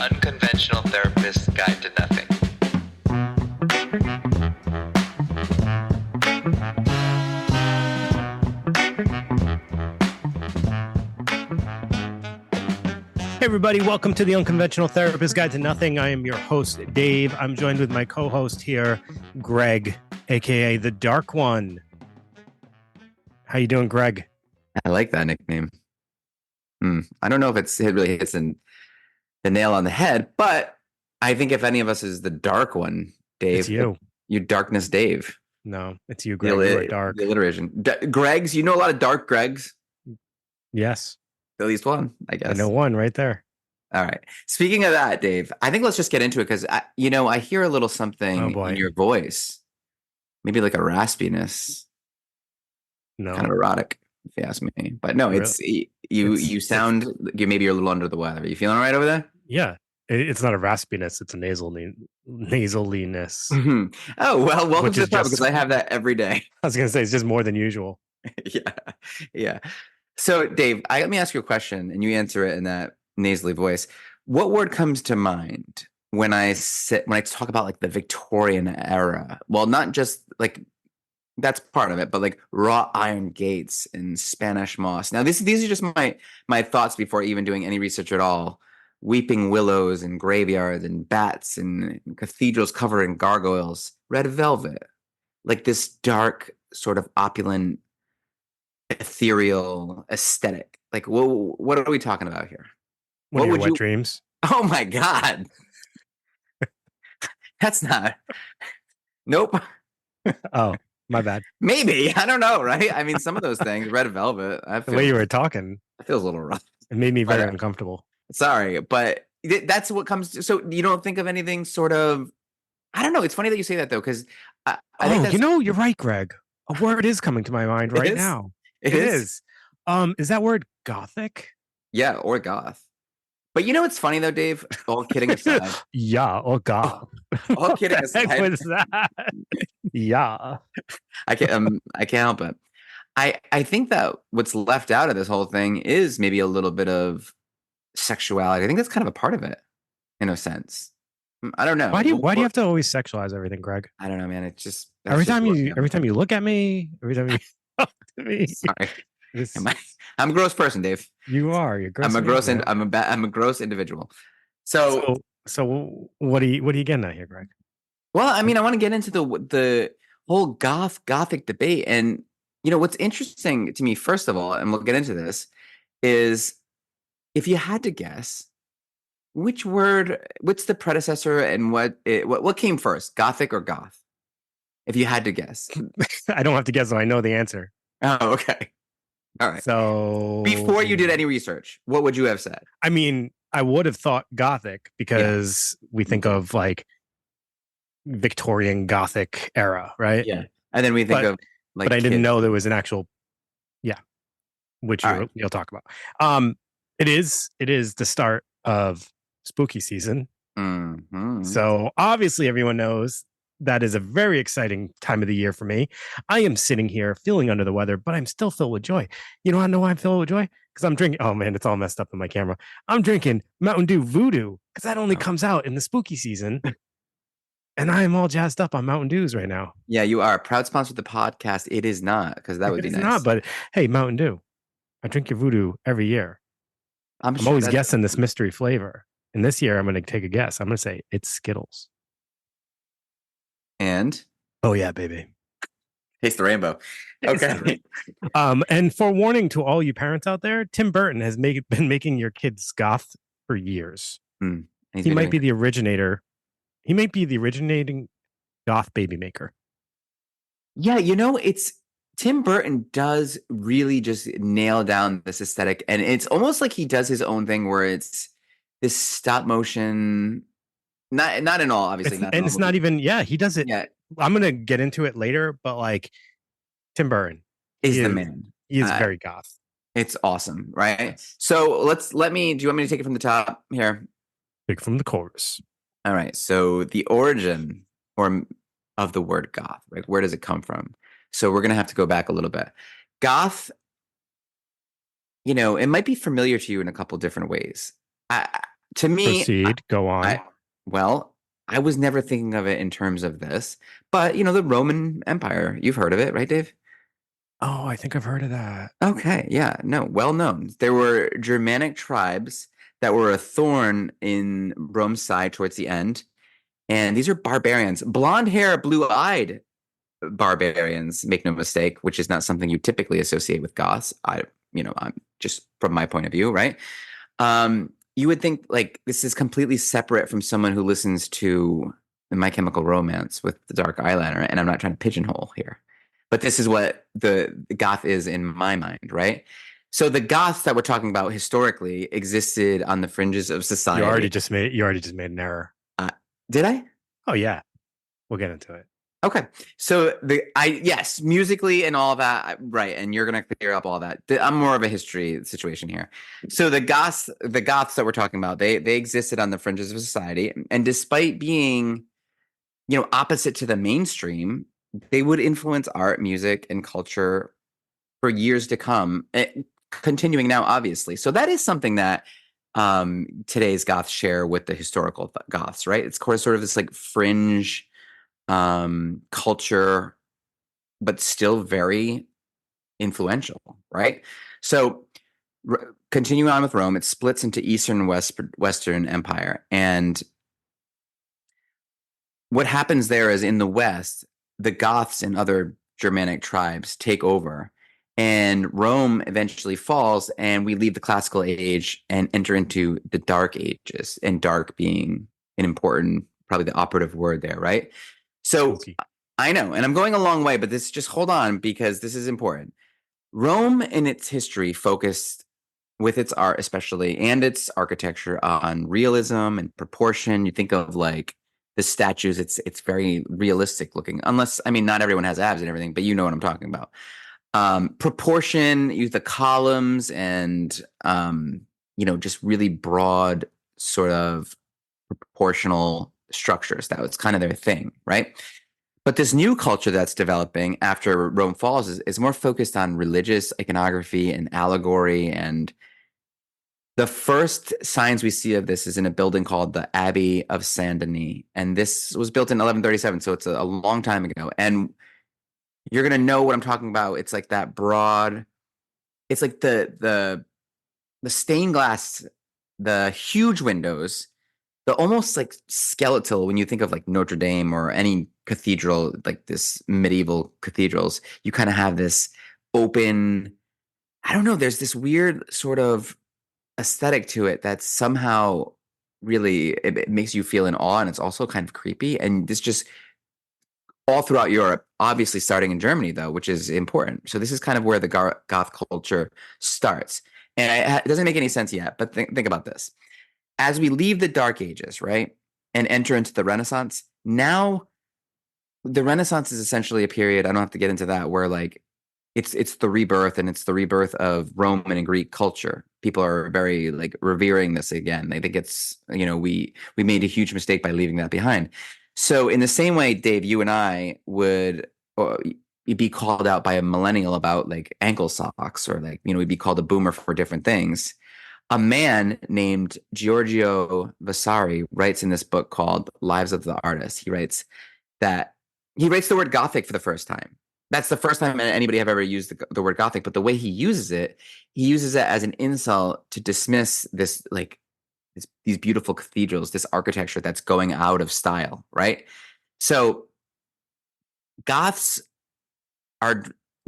Unconventional Therapist's Guide to Nothing. Hey everybody, welcome to the Unconventional Therapist Guide to Nothing. I am your host, Dave. I'm joined with my co-host here, Greg, aka the Dark One. How you doing, Greg? I like that nickname. I don't know if it really hits the nail on the head, but I think if any of us is the dark one, Dave, It's you. You Darkness Dave. No, it's you, Greg. You are dark. The alliteration. Gregs, you know a lot of dark Gregs? Yes. At least one, I guess. I know one right there. All right. Speaking of that, Dave, I think let's just get into it because, I hear a little something in your voice. Maybe like a raspiness. No. Kind of erotic, if you ask me. But no, Really? you sound, maybe you're a little under the weather. Are you feeling all right over there? Yeah. It's not a raspiness. It's a nasaliness. Oh, well, welcome Which to the is show just- because I have that every day. I was going to say, it's just more than usual. Yeah. So, Dave, let me ask you a question, and you answer it in that nasally voice. What word comes to mind when I talk about like the Victorian era? Well, not just like that's part of it, but like wrought iron gates and Spanish moss. Now, these are just my thoughts before even doing any research at all. Weeping willows and graveyards and bats and cathedrals covered in gargoyles, red velvet, like this dark sort of opulent, ethereal aesthetic. Like, what are we talking about here? What would you dreams? Oh my God. That's not. Nope. Oh, my bad. Maybe. I don't know, right? I mean, some of those things, red velvet. The way you were talking, it feels a little rough. It made me very uncomfortable. Sorry, but that's what comes to. So you don't think of anything sort of. I don't know. It's funny that you say that though, because I think that's, you're right, Greg. A word is coming to my mind right now. It is. Is that word Gothic? Yeah, or goth. But it's funny though, Dave. All kidding aside. Yeah, or goth. All kidding aside. What was that? Yeah. I can't help it. I think that what's left out of this whole thing is maybe a little bit of sexuality. I think that's kind of a part of it, in a sense. I don't know. Why do you have to always sexualize everything, Greg? I don't know, man. It's just every time you look at me, every time you talk to me. Sorry. I'm a gross person, Dave. You are. You're gross. I'm a gross individual. So what are you getting at here, Greg? Well, I mean, I want to get into the whole Gothic debate, and what's interesting to me, first of all, and we'll get into this, is if you had to guess, what's the predecessor, and what came first, Gothic or Goth? If you had to guess. I don't have to guess, so I know the answer. Oh, okay. All right. So before you did any research, what would you have said? I mean, I would have thought Gothic because we think of like Victorian Gothic era, right? Yeah. And then we think of like, but I didn't know there was an actual, which you'll talk about. It is the start of spooky season. Mm-hmm. So obviously everyone knows that is a very exciting time of the year for me. I am sitting here feeling under the weather, but I'm still filled with joy. You know I know why I'm filled with joy? Because I'm drinking. Oh man, it's all messed up in my camera. I'm drinking Mountain Dew Voodoo because that only comes out in the spooky season. And I am all jazzed up on Mountain Dews right now. Yeah, you are. Proud sponsor of the podcast. It is not, because that would be nice. It's not, but hey, Mountain Dew. I drink your Voodoo every year. I'm always guessing this mystery flavor. And this year I'm going to take a guess. I'm going to say it's Skittles. And? Oh yeah, baby. Taste the rainbow. Okay. And forewarning to all you parents out there, Tim Burton has been making your kids goth for years. He might be the originator. He might be the originating goth baby maker. Yeah, it's Tim Burton does really just nail down this aesthetic, and it's almost like he does his own thing where it's this stop motion. Not in all, obviously. It's not even. Yeah, he does it. Yeah. I'm gonna get into it later, but like Tim Burton is the man. He is very goth. It's awesome, right? So do you want me to take it from the top here? Take from the chorus. All right. So the origin of the word goth, right? Where does it come from? So we're gonna have to go back a little bit. Goth, it might be familiar to you in a couple different ways. To me, Proceed. Go on. well, I was never thinking of it in terms of this, but the Roman Empire, you've heard of it, right, Dave? Oh, I think I've heard of that. Okay, yeah, no, well known. There were Germanic tribes that were a thorn in Rome's side towards the end, and these are barbarians, blonde hair, blue-eyed barbarians, make no mistake, which is not something you typically associate with Goths. I'm just from my point of view, right? You would think like this is completely separate from someone who listens to My Chemical Romance with the dark eyeliner, and I'm not trying to pigeonhole here, but this is what the Goth is in my mind, right? So the Goths that we're talking about historically existed on the fringes of society. You already just made an error. Did I? Oh yeah, we'll get into it. Okay, so yes, musically and all that, right? And you're gonna clear up all that. I'm more of a history situation here. So the Goths that we're talking about, they existed on the fringes of society, and despite being, opposite to the mainstream, they would influence art, music, and culture for years to come, continuing now, obviously. So that is something that today's Goths share with the historical Goths, right? It's sort of this like fringe culture, but still very influential, right? So continuing on with Rome, it splits into Eastern and Western Empire. And what happens there is in the West, the Goths and other Germanic tribes take over, and Rome eventually falls, and we leave the classical age and enter into the Dark Ages, and dark being an important, probably the operative word there, right? So Spooky. I know, and I'm going a long way, but just hold on because this is important. Rome in its history focused with its art, especially, and its architecture on realism and proportion. You think of like the statues, it's very realistic looking, unless, I mean, not everyone has abs and everything, but you know what I'm talking about. Proportion, use the columns and, just really broad sort of proportional structures. That was kind of their thing, right? But this new culture that's developing after Rome falls is more focused on religious iconography and allegory. And the first signs we see of this is in a building called the Abbey of Saint Denis. And this was built in 1137, so it's a long time ago. And you're going to know what I'm talking about. It's like that broad, it's like the stained glass, the huge windows, the almost like skeletal when you think of like Notre Dame or any cathedral, like this medieval cathedrals, you kind of have this open, I don't know, there's this weird sort of aesthetic to it that somehow really it makes you feel in awe, and it's also kind of creepy. And this just all throughout Europe, obviously starting in Germany though, which is important. So this is kind of where the Goth culture starts. And it doesn't make any sense yet, but think about this. As we leave the Dark Ages, right, and enter into the Renaissance, now the Renaissance is essentially a period, I don't have to get into that, where like it's the rebirth, and it's the rebirth of Roman and Greek culture. People are very like revering this again. They think it's, we made a huge mistake by leaving that behind. So in the same way, Dave, you and I would be called out by a millennial about like ankle socks, or like, we'd be called a boomer for different things. A man named Giorgio Vasari writes in this book called Lives of the Artists. He writes the word Gothic for the first time. That's the first time anybody have ever used the word Gothic. But the way he uses it as an insult to dismiss this, like these beautiful cathedrals, this architecture that's going out of style, right? So Goths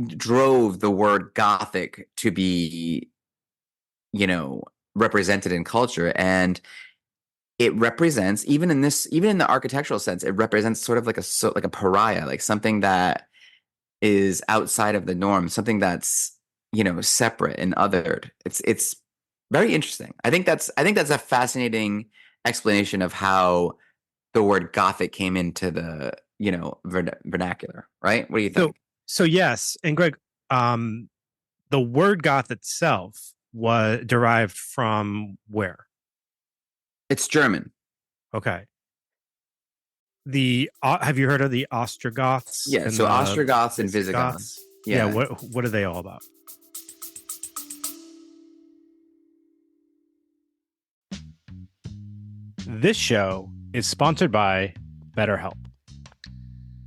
drove the word Gothic to be, represented in culture. And it represents, even in the architectural sense, it represents sort of like a pariah, like something that is outside of the norm, something that's, separate and othered. It's very interesting. I think that's a fascinating explanation of how the word Gothic came into the, vernacular, right? What do you think? So yes, and Greg, the word Goth itself was derived from where? It's German. Okay. Have you heard of the Ostrogoths? Yeah, so Ostrogoths and Visigoths. Yeah. What are they all about? This show is sponsored by BetterHelp.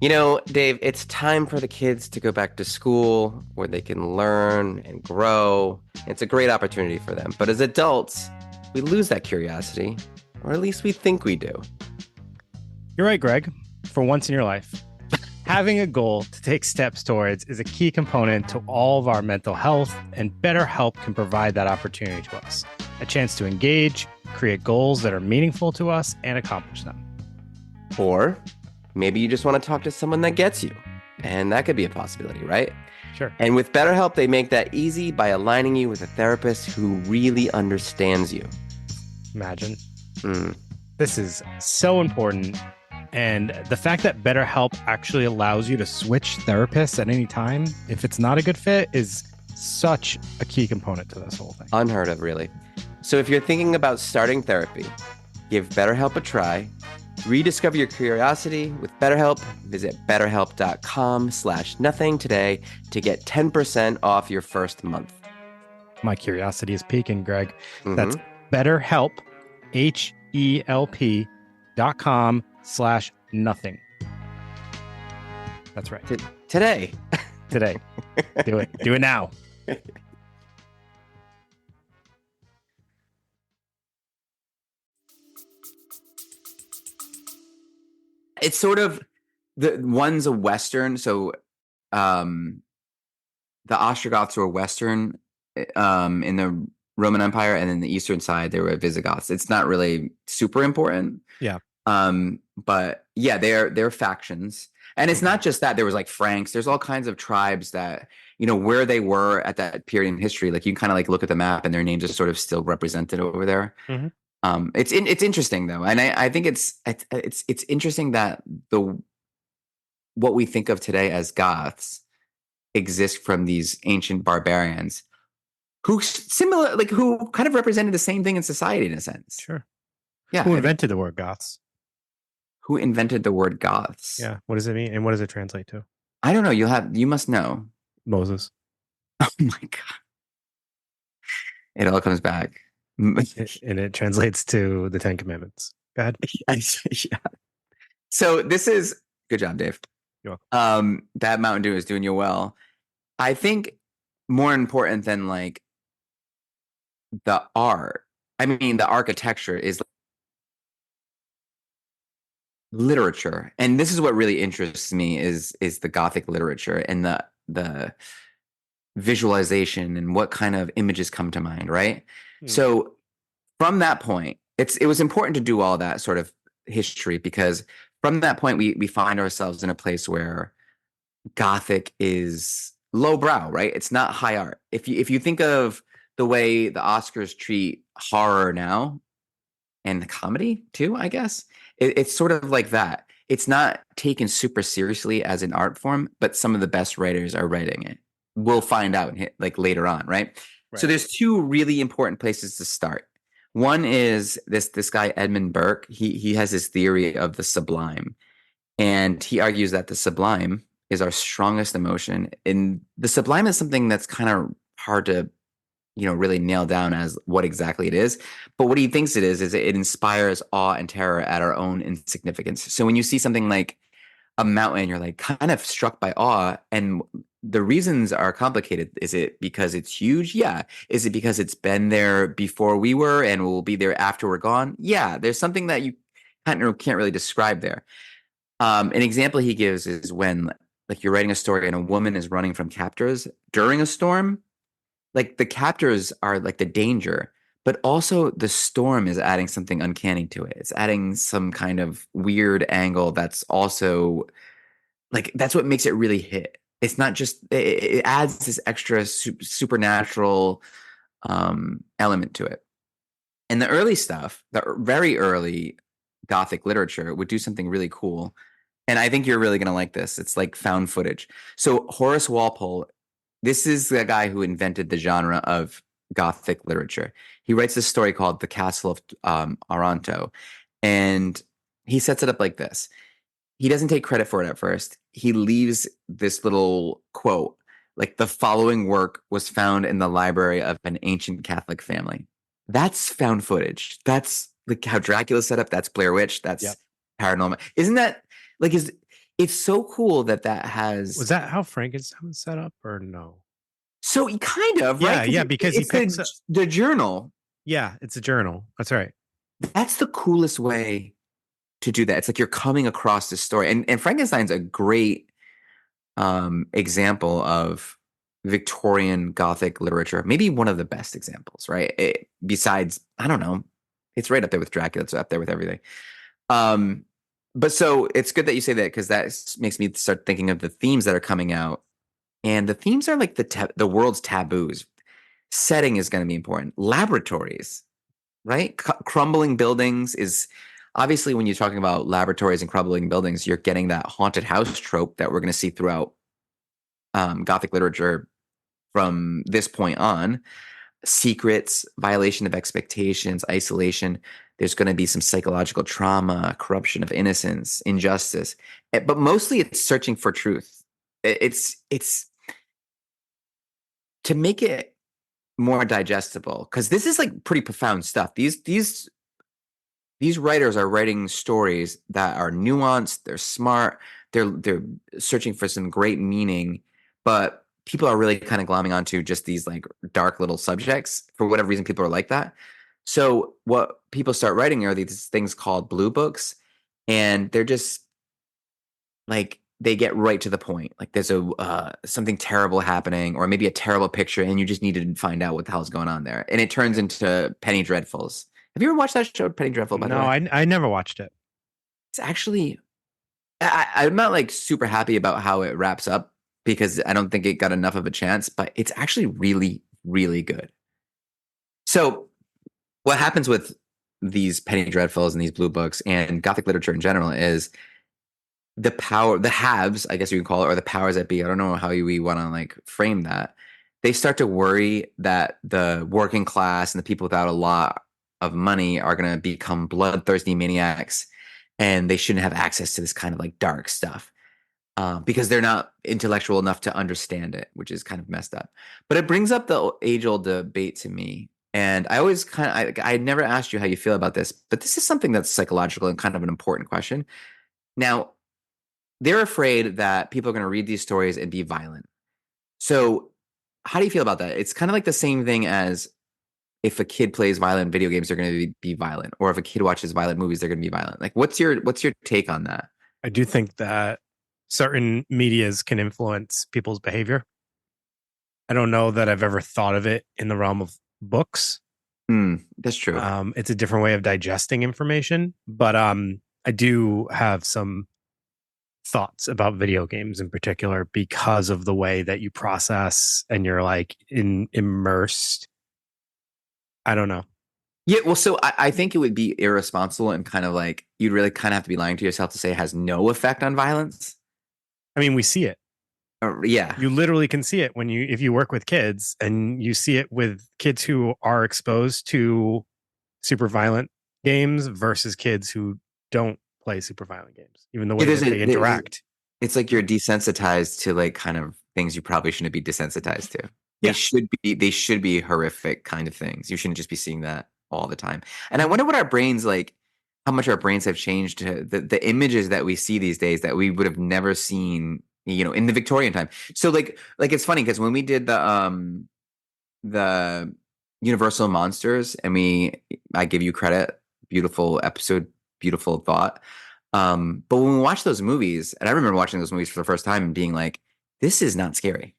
You know, Dave, it's time for the kids to go back to school where they can learn and grow. It's a great opportunity for them. But as adults, we lose that curiosity, or at least we think we do. You're right, Greg. For once in your life, having a goal to take steps towards is a key component to all of our mental health, and BetterHelp can provide that opportunity to us. A chance to engage, create goals that are meaningful to us, and accomplish them. Or maybe you just want to talk to someone that gets you, and that could be a possibility, right? Sure. And with BetterHelp, they make that easy by aligning you with a therapist who really understands you. Imagine. This is so important. And the fact that BetterHelp actually allows you to switch therapists at any time, if it's not a good fit, is such a key component to this whole thing. Unheard of, really. So if you're thinking about starting therapy, give BetterHelp a try. Rediscover your curiosity with BetterHelp. Visit betterhelp.com/nothing today to get 10% off your first month. My curiosity is peaking, Greg. That's BetterHelp, HELP.com/nothing. That's right. Today. Today. Do it. Do it now. It's sort of one's a Western, so the Ostrogoths were Western in the Roman Empire, and then the Eastern side there were Visigoths. It's not really super important. Yeah. But yeah, they're factions. And it's not just that. There was like Franks. There's all kinds of tribes that, you know, where they were at that period in history. Like you can kind of like look at the map and their names are sort of still represented over there. It's interesting though, and I think it's interesting that what we think of today as Goths exist from these ancient barbarians who who kind of represented the same thing in society in a sense. Sure. Yeah. Who invented the word Goths? Who invented the word Goths? Yeah. What does it mean? And what does it translate to? I don't know. You must know. Moses. Oh my God. It all comes back. And it translates to the 10 Commandments. Go ahead. Yeah. So this is good job, Dave. You're welcome. That Mountain Dew is doing you well. I think more important than like the art, I mean the architecture is literature. And this is what really interests me is the Gothic literature and the visualization and what kind of images come to mind, right? So from that point, it was important to do all that sort of history, because from that point we find ourselves in a place where Gothic is lowbrow, right? It's not high art. If you think of the way the Oscars treat horror now and comedy too, I guess it's sort of like that. It's not taken super seriously as an art form, but some of the best writers are writing it. We'll find out like later on, right? So there's two really important places to start. One is this guy Edmund Burke. He has this theory of the sublime, and he argues that the sublime is our strongest emotion. And the sublime is something that's kind of hard to, really nail down as what exactly it is. But what he thinks it is it inspires awe and terror at our own insignificance. So when you see something like a mountain, you're like kind of struck by awe, and the reasons are complicated. Is it because it's huge? Yeah. Is it because it's been there before we were and will be there after we're gone? Yeah. There's something that you can't really describe there. An example he gives is when like you're writing a story and a woman is running from captors during a storm. Like the captors are like the danger, but also the storm is adding something uncanny to it. It's adding some kind of weird angle that's also like, that's what makes it really hit. It's not just, it adds this extra supernatural element to it. And the early stuff, the very early Gothic literature would do something really cool. And I think you're really going to like this. It's like found footage. So Horace Walpole, this is the guy who invented the genre of Gothic literature. He writes this story called The Castle of Otranto. And he sets it up like this. He doesn't take credit for it at first. He leaves this little quote, like the following work was found in the library of an ancient Catholic family. That's found footage. That's like how Dracula's set up. That's Blair Witch. That's Yep. paranormal. Isn't that like it's so cool that has. Was that how Frankenstein was set up, or no? So kind of, Yeah, right? yeah, because he it's picks up. the journal. Yeah, it's a journal. That's right. That's the coolest way to do that. It's like you're coming across this story, and Frankenstein's a great example of Victorian Gothic literature. Maybe one of the best examples, right? Besides, I don't know, it's right up there with Dracula. It's up there with everything. But so it's good that you say that, because that makes me start thinking of the themes that are coming out, and the themes are like the world's taboos. Setting is going to be important. Laboratories, right? Crumbling buildings is obviously, when you're talking about laboratories and crumbling buildings, you're getting that haunted house trope that we're going to see throughout Gothic literature from this point on. Secrets, violation of expectations, isolation. There's going to be some psychological trauma, corruption of innocence, injustice, but mostly it's searching for truth. It's to make it more digestible, because this is like pretty profound stuff. These writers are writing stories that are nuanced, they're smart, they're searching for some great meaning, but people are really kind of glomming onto just these like dark little subjects. For whatever reason, people are like that. So what people start writing are these things called blue books, and they're just like, they get right to the point. Like there's something terrible happening, or maybe a terrible picture, and you just need to find out what the hell's going on there. And it turns into Penny Dreadfuls. Have you ever watched that show, Penny Dreadful, by the way? No, I never watched it. It's actually, I'm not like super happy about how it wraps up, because I don't think it got enough of a chance, but it's actually really, really good. So what happens with these Penny Dreadfuls and these blue books and Gothic literature in general is the power, the haves, I guess you can call it, or the powers that be. I don't know how we want to like frame that. They start to worry that the working class and the people without a lot of money are going to become bloodthirsty maniacs, and they shouldn't have access to this kind of like dark stuff because they're not intellectual enough to understand it, which is kind of messed up. But it brings up the age-old debate to me. And I always I never asked you how you feel about this, but this is something that's psychological and kind of an important question. Now, they're afraid that people are going to read these stories and be violent. So how do you feel about that? It's kind of like the same thing as if a kid plays violent video games, they're going to be violent. Or if a kid watches violent movies, they're going to be violent. Like, what's your take on that? I do think that certain medias can influence people's behavior. I don't know that I've ever thought of it in the realm of books. That's true. It's a different way of digesting information, but I do have some thoughts about video games in particular, because of the way that you process and you're like immersed. I don't know. Yeah, well, so I think it would be irresponsible, and kind of like you'd really kind of have to be lying to yourself to say it has no effect on violence. I mean, we see it. Yeah, You literally can see it if you work with kids, and you see it with kids who are exposed to super violent games versus kids who don't play super violent games, even the way that they interact. It's like you're desensitized to like kind of things you probably shouldn't be desensitized to. Yeah. They should be horrific kind of things. You shouldn't just be seeing that all the time. And I wonder what our brains like, how much our brains have changed to the images that we see these days that we would have never seen, in the Victorian time. So like it's funny because when we did the Universal Monsters, and I give you credit, beautiful episode, beautiful thought. But when we watch those movies, and I remember watching those movies for the first time and being like, this is not scary.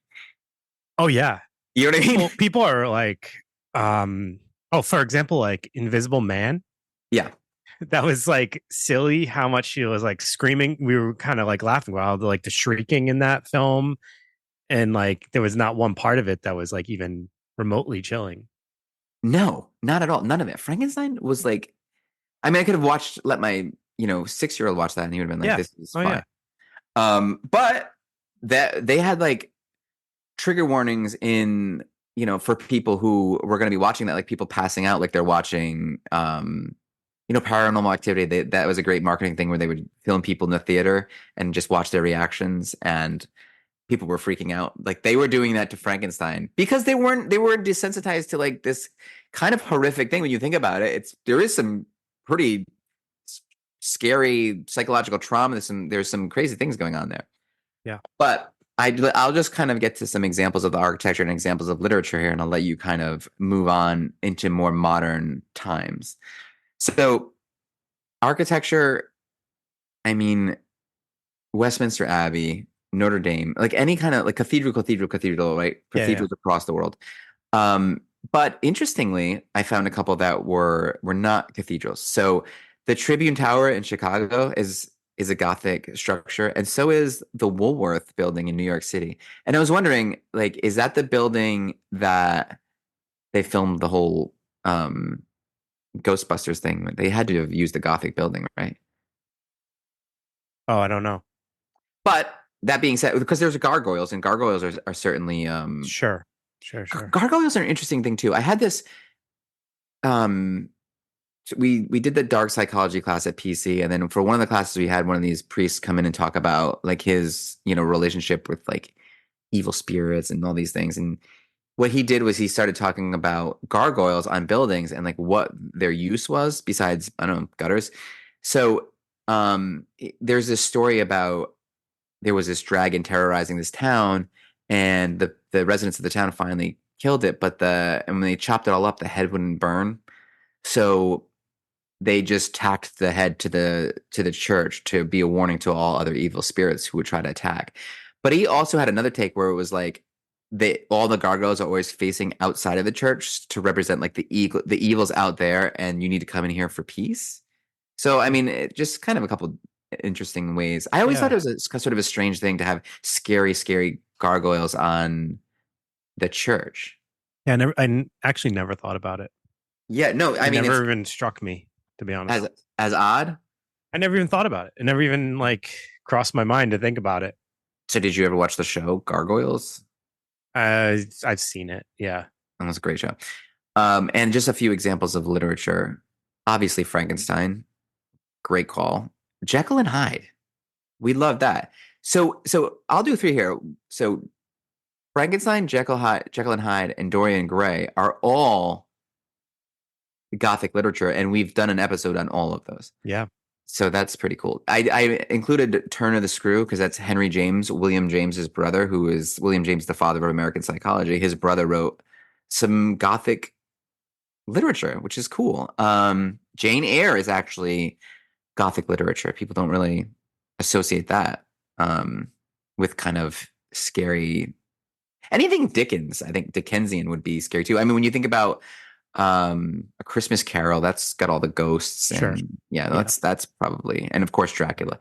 Oh yeah. You know what I mean? People are like, for example, like Invisible Man. Yeah. That was like silly how much she was like screaming. We were kind of like laughing while like the shrieking in that film. And like there was not one part of it that was like even remotely chilling. No, not at all. None of it. Frankenstein was like, I mean, I could have let my 6-year-old watch that, and he would have been like, this is fine. Yeah. But that they had like trigger warnings in, for people who were going to be watching that, like people passing out, like they're watching, Paranormal Activity. That was a great marketing thing where they would film people in the theater and just watch their reactions, and people were freaking out. Like they were doing that to Frankenstein because they were desensitized to like this kind of horrific thing. When you think about it, there is some pretty scary psychological trauma. There's some crazy things going on there. Yeah. But I'll just kind of get to some examples of the architecture and examples of literature here, and I'll let you kind of move on into more modern times. So architecture, I mean, Westminster Abbey, Notre Dame, like any kind of like cathedral, right? Yeah, Cathedrals across the world. But interestingly, I found a couple that were not cathedrals. So the Tribune Tower in Chicago is a Gothic structure, and so is the Woolworth building in New York City. And I was wondering, like, is that the building that they filmed the whole Ghostbusters thing? They had to have used the Gothic building, right? Oh, I don't know. But that being said, because there's gargoyles, and gargoyles are certainly Sure. gargoyles are an interesting thing too. I had this so we did the dark psychology class at PC, and then for one of the classes we had one of these priests come in and talk about like his, relationship with like evil spirits and all these things. And what he did was he started talking about gargoyles on buildings and like what their use was besides, I don't know, gutters. So there's this story about there was this dragon terrorizing this town, and the residents of the town finally killed it, but and when they chopped it all up, the head wouldn't burn. So they just tacked the head to the church to be a warning to all other evil spirits who would try to attack. But he also had another take where it was like all the gargoyles are always facing outside of the church to represent like the evil's out there, and you need to come in here for peace. So I mean, it just kind of a couple interesting ways. I always thought it was sort of a strange thing to have scary gargoyles on the church. Yeah, I actually never thought about it. Yeah, no, I mean, never even struck me, to be honest. As odd. I never even thought about it. It never even like crossed my mind to think about it. So did you ever watch the show Gargoyles? I've seen it. Yeah. That was a great show. And just a few examples of literature. Obviously Frankenstein. Great call. Jekyll and Hyde. We love that. So I'll do 3 here. So Frankenstein, Jekyll and Hyde, and Dorian Gray are all Gothic literature, and we've done an episode on all of those. Yeah. So that's pretty cool. I included Turner the Screw because that's Henry James, William James's brother, who is William James, the father of American psychology. His brother wrote some Gothic literature, which is cool. Jane Eyre is actually Gothic literature. People don't really associate that with kind of scary. Anything Dickens, I think Dickensian would be scary too. I mean, when you think about A Christmas Carol, that's got all the ghosts. And, sure. Yeah, that's probably, and of course Dracula.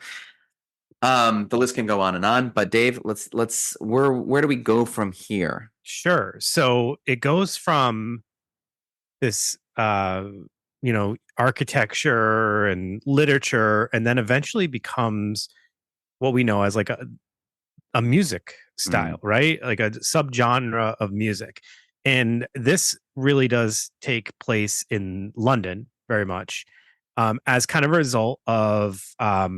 The list can go on and on, but Dave, let's where do we go from here? Sure. So it goes from this architecture and literature, and then eventually becomes what we know as like a music style, right? Like a subgenre of music. And this really does take place in London very much, as kind of a result of a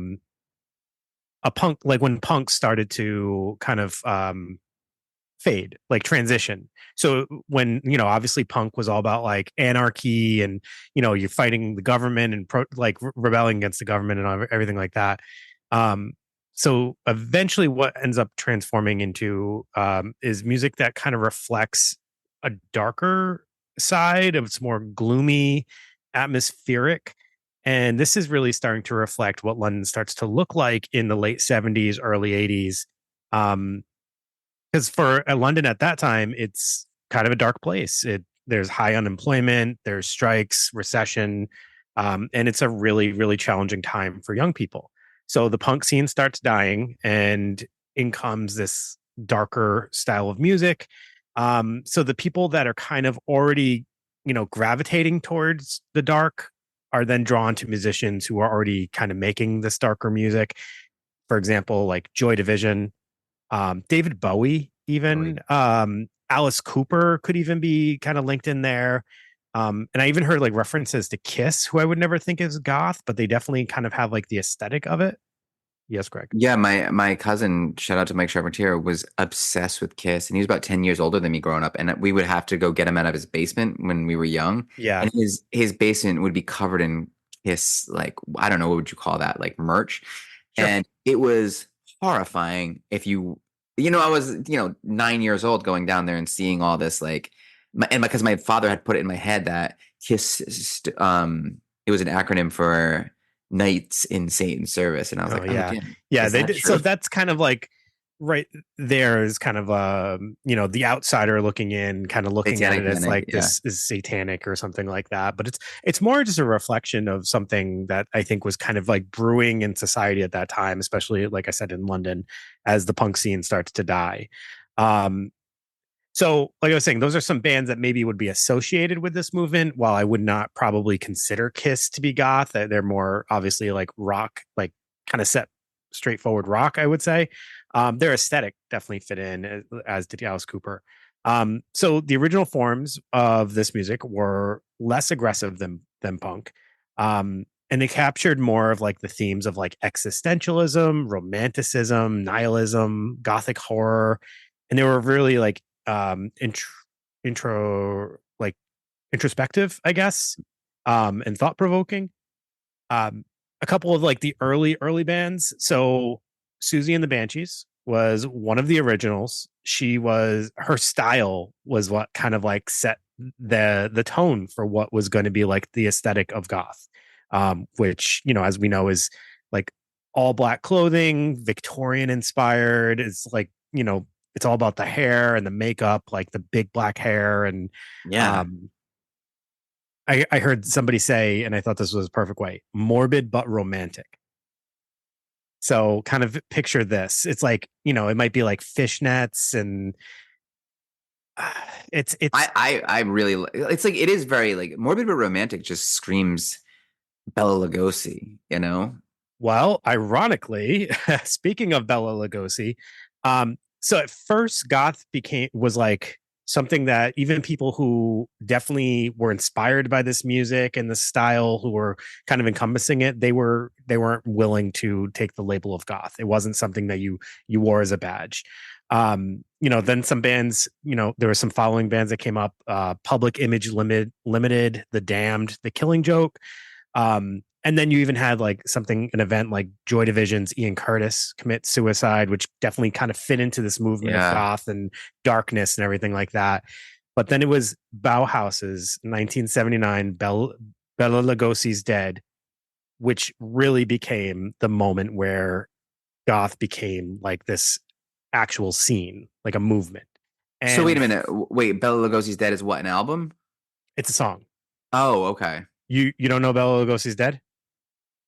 punk, like when punk started to kind of fade, like transition. So when, obviously punk was all about like anarchy and, you're fighting the government and rebelling against the government and everything like that. So eventually what ends up transforming into is music that kind of reflects a darker side of, it's more gloomy, atmospheric. And this is really starting to reflect what London starts to look like in the late 70s, early 80s. Because for London at that time, it's kind of a dark place. There's high unemployment, there's strikes, recession, and it's a really, really challenging time for young people. So the punk scene starts dying, and in comes this darker style of music. So the people that are kind of already, gravitating towards the dark are then drawn to musicians who are already kind of making this darker music. For example, like Joy Division, David Bowie, even Alice Cooper could even be kind of linked in there. And I even heard like references to Kiss, who I would never think is goth, but they definitely kind of have like the aesthetic of it. Yes, Greg. Yeah, my cousin, shout out to Mike Charpentier, was obsessed with Kiss, and he was about 10 years older than me growing up, and we would have to go get him out of his basement when we were young. Yeah. And his basement would be covered in Kiss, like, I don't know, what would you call that, like merch? Sure. And it was horrifying. If I was 9 years old going down there and seeing all this, like, because my father had put it in my head that Kiss, it was an acronym for Knights in Satan's Service, and I was like, yeah, damn, yeah. is They that did. true? So that's kind of like right there is kind of the outsider looking in, kind of looking at Satanic it as Panic, like yeah. this is satanic or something like that. But it's more just a reflection of something that I think was kind of like brewing in society at that time, especially like I said in London, as the punk scene starts to die. Um, So, like I was saying, those are some bands that maybe would be associated with this movement. While I would not probably consider Kiss to be goth, they're more obviously like rock, like kind of set straightforward rock. I would say their aesthetic definitely fit in, as did Alice Cooper. So the original forms of this music were less aggressive than punk, and they captured more of like the themes of like existentialism, romanticism, nihilism, gothic horror, and they were really like intro like introspective, I guess, and thought provoking. A couple of like the early bands. So Susie and the Banshees was one of the originals. Her style was what kind of like set the tone for what was going to be like the aesthetic of goth, which as we know is like all black clothing, Victorian inspired. It's like it's all about the hair and the makeup, like the big black hair. And Yeah. um, I heard somebody say, and I thought this was a perfect way, morbid but romantic. So kind of picture this. It's like, it might be like fishnets and it's I really it's like, it is very like morbid but romantic, just screams Bela Lugosi. well, ironically, speaking of Bela Lugosi, so at first goth was like something that even people who definitely were inspired by this music and the style, who were kind of encompassing it, they weren't willing to take the label of goth. It wasn't something that you wore as a badge. Then some bands, there were some following bands that came up, Public Image Limited, The Damned, The Killing Joke. And then you even had like an event like Joy Division's Ian Curtis commit suicide, which definitely kind of fit into this movement of Yeah. goth and darkness and everything like that. But then it was Bauhaus's 1979 Bela Lugosi's Dead, which really became the moment where goth became like this actual scene, like a movement. So wait a And minute. Wait, Bela Lugosi's Dead is what, an album? it's a song. Oh, okay. You don't know Bela Lugosi's Dead?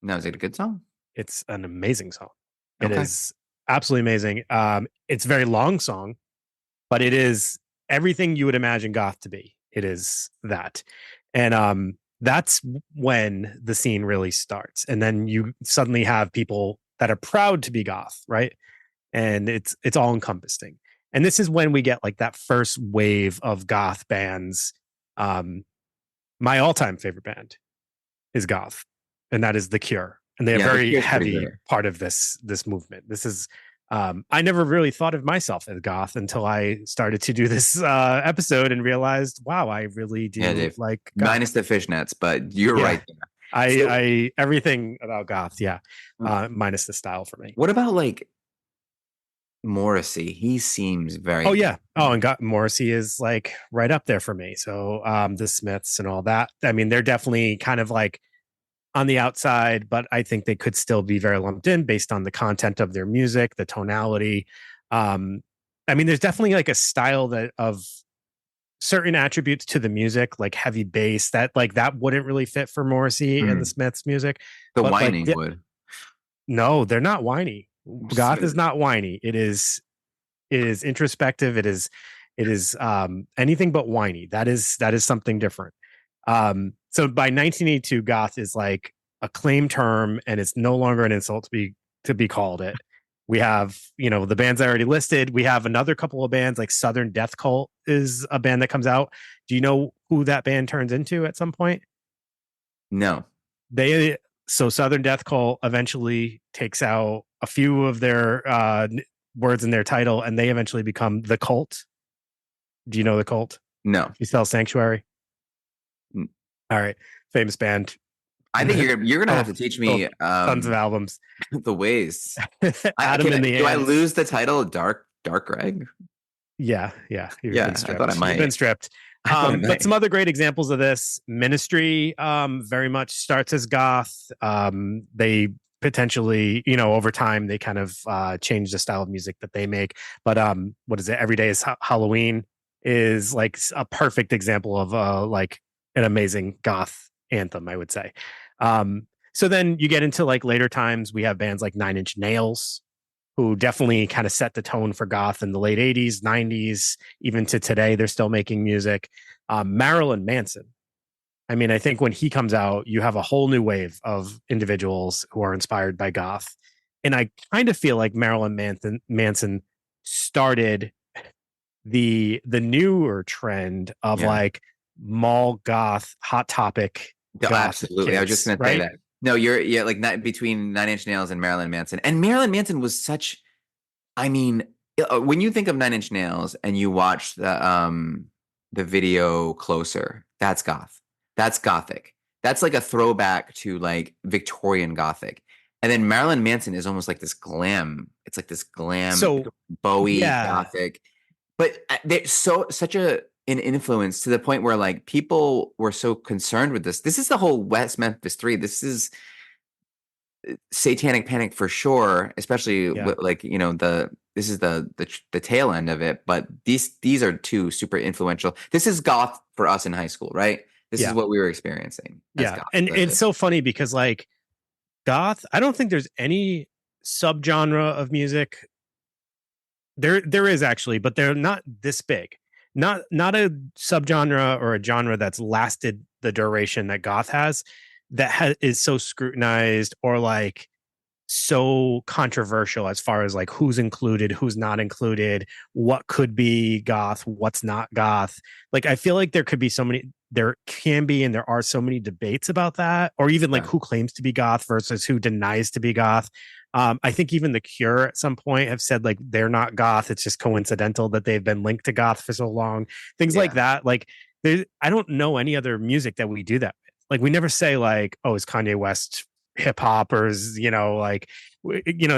No, is it a good song? It's an amazing song. It Okay. is absolutely amazing. It's a very long song, but it is everything you would imagine goth to be. It is that. And that's when the scene really starts. And then you suddenly have people that are proud to be goth, right? And it's all encompassing. And this is when we get like that first wave of goth bands. My all-time favorite band is goth, and that is The Cure. And they're Yeah, a The very Cure's pretty heavy great. part of this movement. This is I never really thought of myself as goth until I started to do this episode and realized, wow, I really Yeah, do Dave. like goth. Minus the fishnets, but you're Yeah. right there. So- I everything about goth, yeah, Mm. minus the style for me. What about like Morrissey? He seems very. Oh yeah. Oh, and Morrissey is like right up there for me. So the Smiths and all that. I mean, they're definitely kind of like on the outside, but I think they could still be very lumped in based on the content of their music, the tonality. I mean, there's definitely like a style that of certain attributes to the music, like heavy bass, that wouldn't really fit for Morrissey and the Smiths music. The But like, whining would. no, they're not whiny. Goth So- is not whiny. It is introspective. It is anything but whiny. That is something different. So by 1982, goth is like a claim term, and it's no longer an insult to be called it. We have, the bands I already listed. We have another couple of bands like Southern Death Cult is a band that comes out. Do you know who that band turns into at some point? No. So Southern Death Cult eventually takes out a few of their words in their title, and they eventually become The Cult. Do you know The Cult? No. You spell Sanctuary? Mm. All right. Famous band. I think you're gonna have to teach me tons of albums. the ways. Adam in the Do I Ants. lose the title Dark Greg? Yeah. You've Yeah, been stripped. I thought I might. You've been stripped. I thought I But might. some other great examples of this: Ministry very much starts as goth. They potentially, over time, they kind of change the style of music that they make. But what is it? Every Day is Halloween is like a perfect example of like an amazing goth anthem, I would say. So then you get into like later times, we have bands like Nine Inch Nails, who definitely kind of set the tone for goth in the late 80s, 90s, even to today. They're still making music. Marilyn Manson. I mean, I think when he comes out, you have a whole new wave of individuals who are inspired by goth. And I kind of feel like Marilyn Manson started the newer trend of like mall goth, Hot Topic. No, goth absolutely. kids, I was just going to say that. No, you're like not between Nine Inch Nails and Marilyn Manson. And Marilyn Manson was such, I mean, when you think of Nine Inch Nails and you watch the video Closer, that's goth. That's gothic. That's like a throwback to like Victorian gothic. And then Marilyn Manson is almost like this glam. It's like this glam Bowie gothic. But there's such an influence to the point where like people were so concerned with this. This is the whole West Memphis 3. This is Satanic Panic for sure, especially like this is the tail end of it. But these are two super influential. This is goth for us in high school, right? This is what we were experiencing. Goth, and it's so funny because like goth, I don't think there's any subgenre of music. There is actually, but they're not this big. Not a subgenre or a genre that's lasted the duration that goth has, that is so scrutinized or like so controversial as far as like who's included, who's not included, what could be goth, what's not goth. Like I feel like there can be and there are so many debates about that, or even like who claims to be goth versus who denies to be goth. I think even The Cure at some point have said like they're not goth. It's just coincidental that they've been linked to goth for so long. Things like that. Like I don't know any other music that we do that with. Like we never say like, oh, is Kanye West hip hop or is,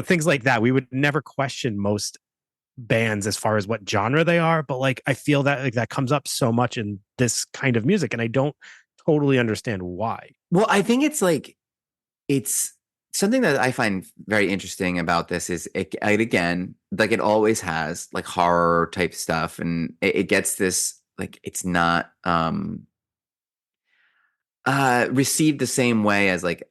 things like that. We would never question most bands as far as what genre they are. But like I feel that like that comes up so much in this kind of music, and I don't totally understand why. Well, I think it's something that I find very interesting about this is again, like it always has like horror type stuff, and it gets this like it's not received the same way as like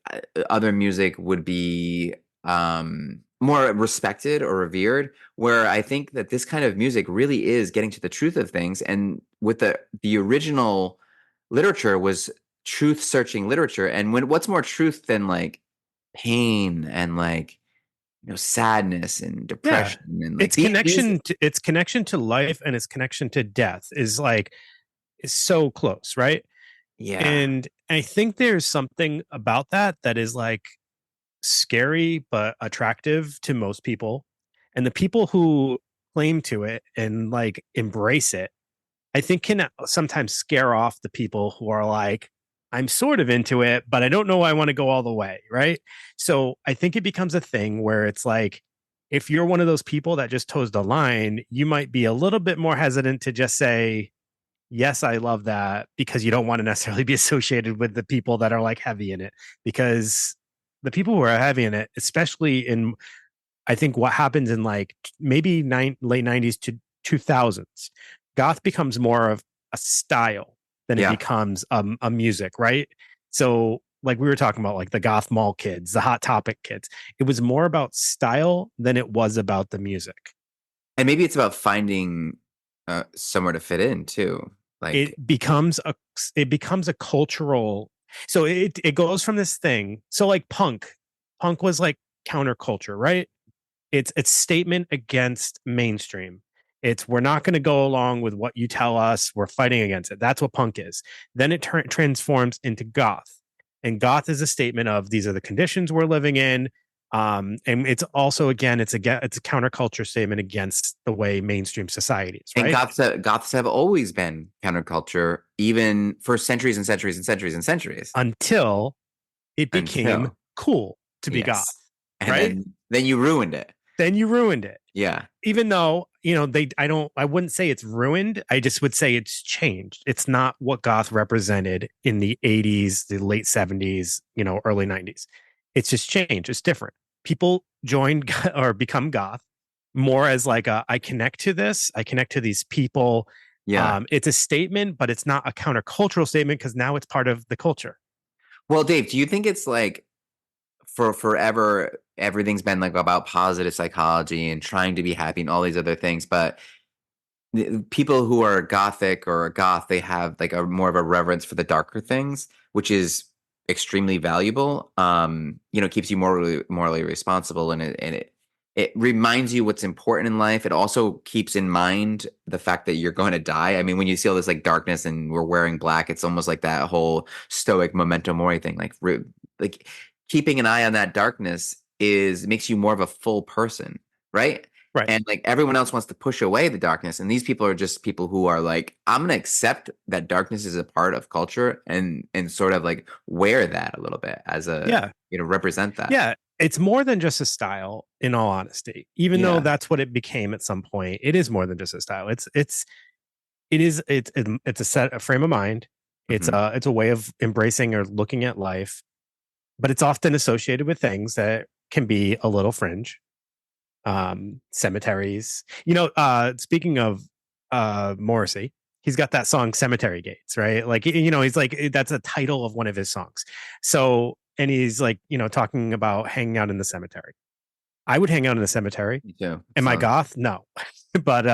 other music would be more respected or revered, where I think that this kind of music really is getting to the truth of things. And with the original literature was truth searching literature, and what's more truth than like pain and like sadness and depression and like its connection to life and its connection to death is so close, right? And I think there's something about that is like scary but attractive to most people, and the people who claim to it and like embrace it, I think can sometimes scare off the people who are like, I'm sort of into it, but I don't know I want to go all the way, right? So I think it becomes a thing where it's like, if you're one of those people that just toes the line, you might be a little bit more hesitant to just say, yes, I love that, because you don't want to necessarily be associated with the people that are like heavy in it. Because the people who are heavy in it, especially in, I think what happens in like maybe late 90s to 2000s, goth becomes more of a style than it becomes a music, right? So like we were talking about like the goth mall kids, the Hot Topic kids, it was more about style than it was about the music. And maybe it's about finding somewhere to fit in too. Like it becomes a cultural, so it goes from this thing. So like punk was like counterculture, right? It's statement against mainstream. It's, we're not going to go along with what you tell us. We're fighting against it. That's what punk is. Then it transforms into goth. And goth is a statement of, these are the conditions we're living in. And it's also, again, it's a counterculture statement against the way mainstream society is, right? And goths have always been counterculture, even for centuries and centuries and centuries and centuries. Until it became Until cool to be goth, yes. And right? then you ruined it. Then you ruined it. Yeah. Even though, I wouldn't say it's ruined. I just would say it's changed. It's not what goth represented in the 80s, the late 70s, early 90s. It's just changed. It's different. People join or become goth more as like I connect to this. I connect to these people. Yeah. It's a statement, but it's not a countercultural statement because now it's part of the culture. Well, Dave, do you think it's like for forever everything's been like about positive psychology and trying to be happy and all these other things, but people who are gothic or a goth, they have like a more of a reverence for the darker things, which is extremely valuable. Keeps you morally responsible, and it reminds you what's important in life. It also keeps in mind the fact that you're going to die. I mean, when you see all this like darkness and we're wearing black, it's almost like that whole stoic memento mori thing. Like keeping an eye on that darkness makes you more of a full person, right? Right. And like everyone else wants to push away the darkness. And these people are just people who are like, I'm going to accept that darkness is a part of culture and sort of like wear that a little bit as represent that. Yeah. It's more than just a style, in all honesty. Even though that's what it became at some point, it is more than just a style. It's a frame of mind. It's a way of embracing or looking at life, but it's often associated with things that can be a little fringe. Cemeteries. Speaking of Morrissey, he's got that song Cemetery Gates, right? Like, he's like, that's a title of one of his songs. So, and he's like, talking about hanging out in the cemetery. I would hang out in the cemetery. Me too. Am I goth? No. But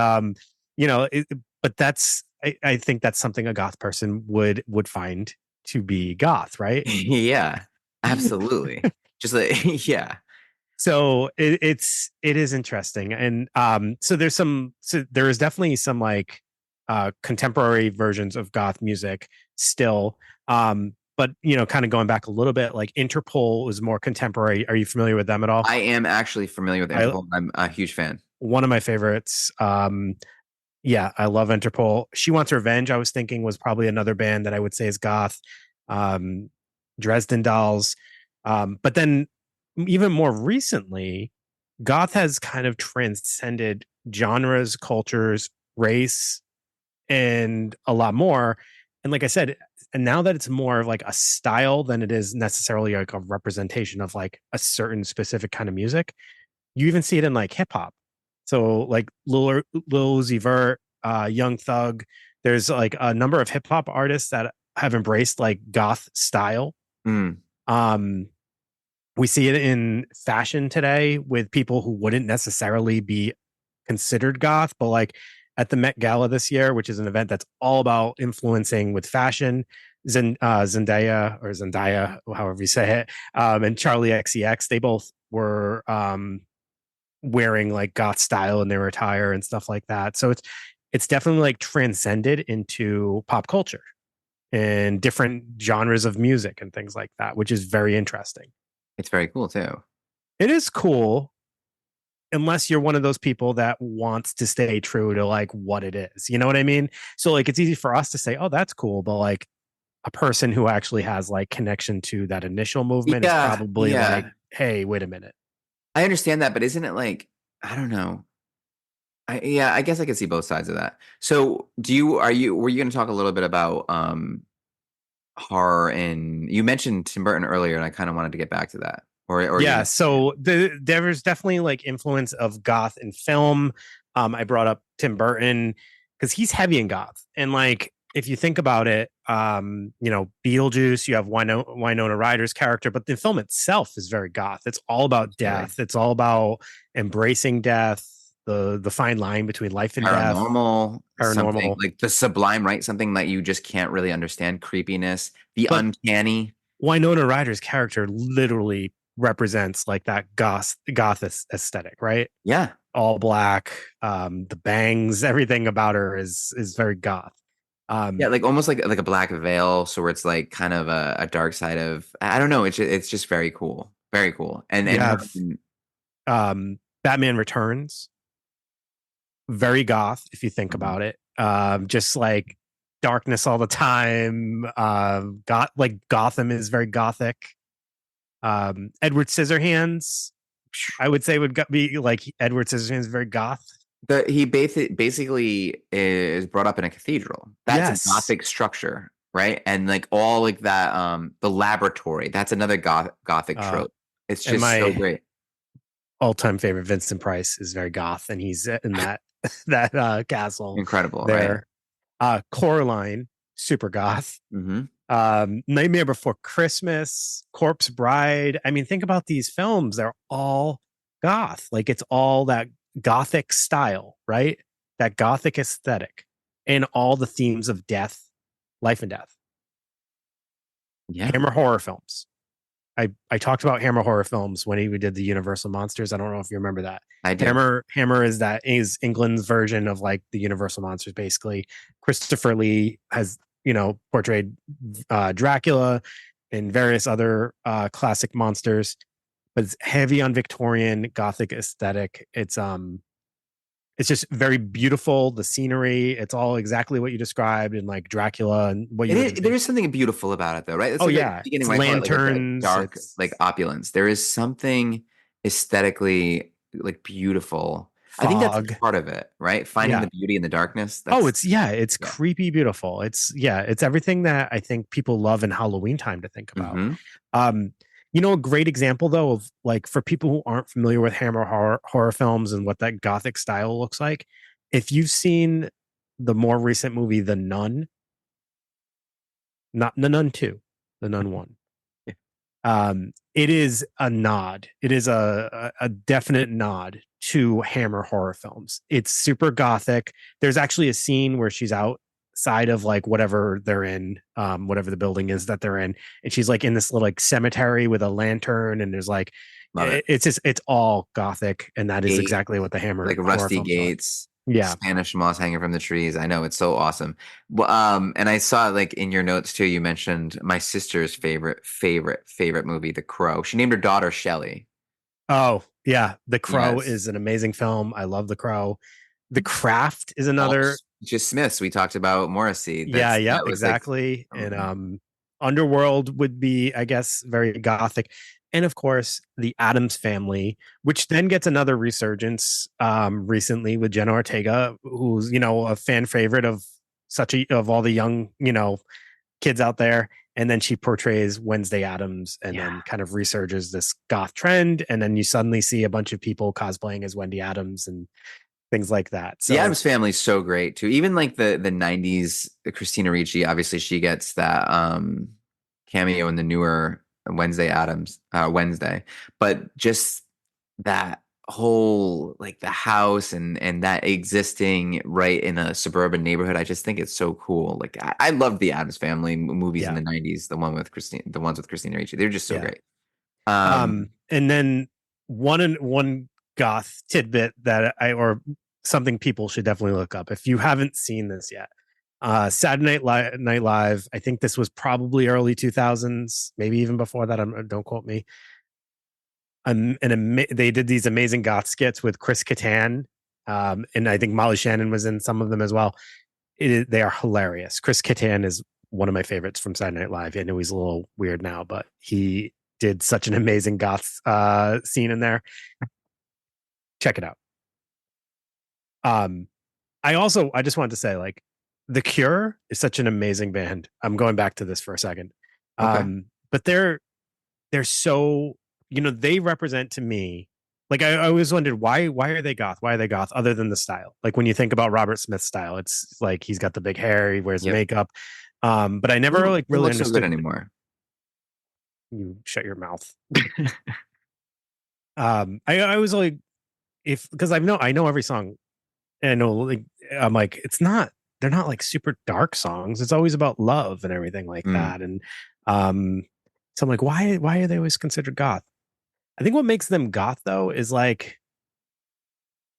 but I think that's something a goth person would find to be goth, right? Yeah, absolutely. Just like, yeah. So it is interesting. And so there is definitely some like contemporary versions of goth music still. But kind of going back a little bit, like Interpol was more contemporary. Are you familiar with them at all? I am actually familiar with Interpol. I'm a huge fan. One of my favorites. Yeah, I love Interpol. She Wants Revenge, I was thinking, was probably another band that I would say is goth. Dresden Dolls. But then even more recently, goth has kind of transcended genres, cultures, race, and a lot more. And like I said, and now that it's more of like a style than it is necessarily like a representation of like a certain specific kind of music, you even see it in like hip hop. So like Lil Uzi Vert, Young Thug, there's like a number of hip hop artists that have embraced like goth style. We see it in fashion today with people who wouldn't necessarily be considered goth, but like at the Met Gala this year, which is an event that's all about influencing with fashion, Zendaya, however you say it, and Charlie XCX, they both were wearing like goth style in their attire and stuff like that. So it's definitely like transcended into pop culture and different genres of music and things like that, which is very interesting. It's very cool too. It is cool, unless you're one of those people that wants to stay true to like what it is. You know what I mean? So like it's easy for us to say, oh, that's cool, but like a person who actually has like connection to that initial movement is probably like, hey, wait a minute. I understand that, but isn't it like, I don't know. I guess I can see both sides of that. So were you going to talk a little bit about horror? And you mentioned Tim Burton earlier, and I kind of wanted to get back to that. So there was definitely like influence of goth in film. I brought up Tim Burton because he's heavy in goth, and like if you think about it, Beetlejuice, you have Winona Ryder's character, but the film itself is very goth. It's all about death. It's all about embracing death, the fine line between life and paranormal, death, like the sublime, right? Something that you just can't really understand, creepiness, the uncanny. Winona Ryder's character literally represents like that goth aesthetic, right? Yeah, all black, the bangs, everything about her is very goth. Like almost like a black veil, so where it's like kind of a dark side of, I don't know. It's just very cool, very cool. And you have Batman Returns, very goth if you think about it. Just like darkness all the time. Gotham is very gothic. Edward Scissorhands, I would say be like Edward Scissorhands, very goth. He basically is brought up in a cathedral. That's Yes. a Gothic structure, right? And like all like that, the laboratory. That's another Gothic trope. It's and just so my great. all-time favorite, Vincent Price, is very goth, and he's in that that castle Incredible, there. Coraline, super goth. right? Nightmare Before Christmas, Corpse Bride. I mean, think about these films. They're all goth. Like, it's all that gothic style, right? That gothic aesthetic, and all the themes of death, life and death. Yeah. Hammer horror films. I talked about Hammer horror films when we did the Universal Monsters. I don't know if you remember that. I do. Hammer is England's version of like the Universal Monsters. Basically, Christopher Lee has portrayed Dracula and various other classic monsters, but it's heavy on Victorian Gothic aesthetic. It's just very beautiful. The scenery, it's all exactly what you described in like Dracula and what There is something beautiful about it, though, right? It's It's lanterns, dark, like opulence. There is something aesthetically like beautiful. Fog. I think that's part of it, right? Finding the beauty in the darkness. It's creepy beautiful. It's everything that I think people love in Halloween time to think about. A great example though of like, for people who aren't familiar with Hammer horror films and what that Gothic style looks like, if you've seen the more recent movie The Nun, not The Nun 2, The Nun 1. It is a nod. It is a definite nod to Hammer horror films. It's super gothic. There's actually a scene where she's outside of like whatever they're in, whatever the building is that they're in, and she's like in this little like cemetery with a lantern, and there's like it's all gothic, and that is exactly what the Hammer, like rusty gates. Yeah, Spanish moss hanging from the trees. I know, it's so awesome. Well, and I saw like in your notes too, you mentioned my sister's favorite movie, The Crow. She named her daughter Shelley. Oh yeah, The Crow is an amazing film. I love The Crow. The Craft is another. Just Smiths. We talked about Morrissey. Exactly. Like, and Underworld would be, I guess, very gothic. And of course, the Addams Family, which then gets another resurgence recently with Jenna Ortega, who's a fan favorite of all the young kids out there. And then she portrays Wednesday Addams, and then kind of resurges this goth trend. And then you suddenly see a bunch of people cosplaying as Wendy Addams and things like that. So the Addams Family is so great too. Even like the 90s, Christina Ricci, obviously she gets that cameo in the newer Wednesday Addams, but just that whole like the house and that existing right in a suburban neighborhood, I just think it's so cool. Like I loved the Addams Family movies in the 90s, the ones with Christina Ricci. They're just so great. And then one goth tidbit that or something people should definitely look up if you haven't seen this yet. Saturday Night Live. I think this was probably early 2000s, maybe even before that. Don't quote me. They did these amazing goth skits with Chris Kattan, and I think Molly Shannon was in some of them as well. They are hilarious. Chris Kattan is one of my favorites from Saturday Night Live. I know he's a little weird now, but he did such an amazing goth scene in there. Check it out. I just wanted to say, like, The Cure is such an amazing band. I'm going back to this for a second. But they're so, they represent to me, like, I always wondered why are they goth? Why are they goth other than the style? Like when you think about Robert Smith's style, it's like he's got the big hair, he wears makeup. But I never really understood so good anymore. You shut your mouth. I was like, because I know every song, and I know, like, I'm like, they're not like super dark songs. It's always about love and everything like that. And so I'm like, why are they always considered goth? I think what makes them goth though is like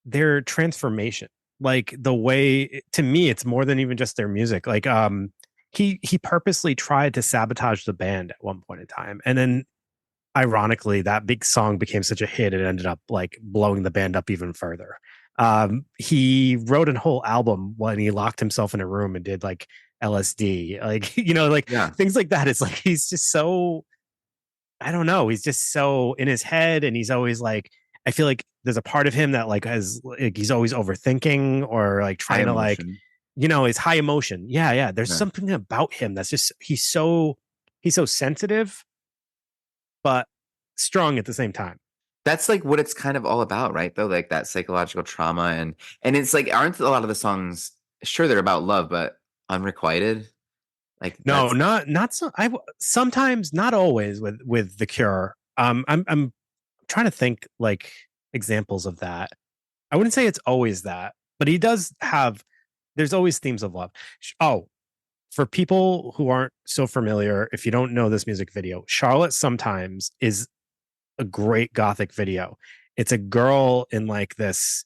their transformation. Like the way, to me, it's more than even just their music. Like he purposely tried to sabotage the band at one point in time, and then ironically, that big song became such a hit, it ended up like blowing the band up even further. He wrote a whole album when he locked himself in a room and did like LSD, like, things like that. It's like he's just so I don't know. He's just so in his head, and he's always like, I feel like there's a part of him that like has like he's always overthinking or like High trying to like, emotion. his high emotion. Yeah, yeah. There's Yeah. something about him that's just he's so sensitive, but strong at the same time. That's like what it's kind of all about, right? Though, like that psychological trauma and it's like, aren't a lot of the songs, sure, they're about love, but unrequited? Like No, that's not so. Sometimes, not always with The Cure. I'm trying to think like examples of that. I wouldn't say it's always that, but he does have. There's always themes of love. Oh, for people who aren't so familiar, if you don't know this music video, Charlotte Sometimes is a great gothic video. It's a girl in like this.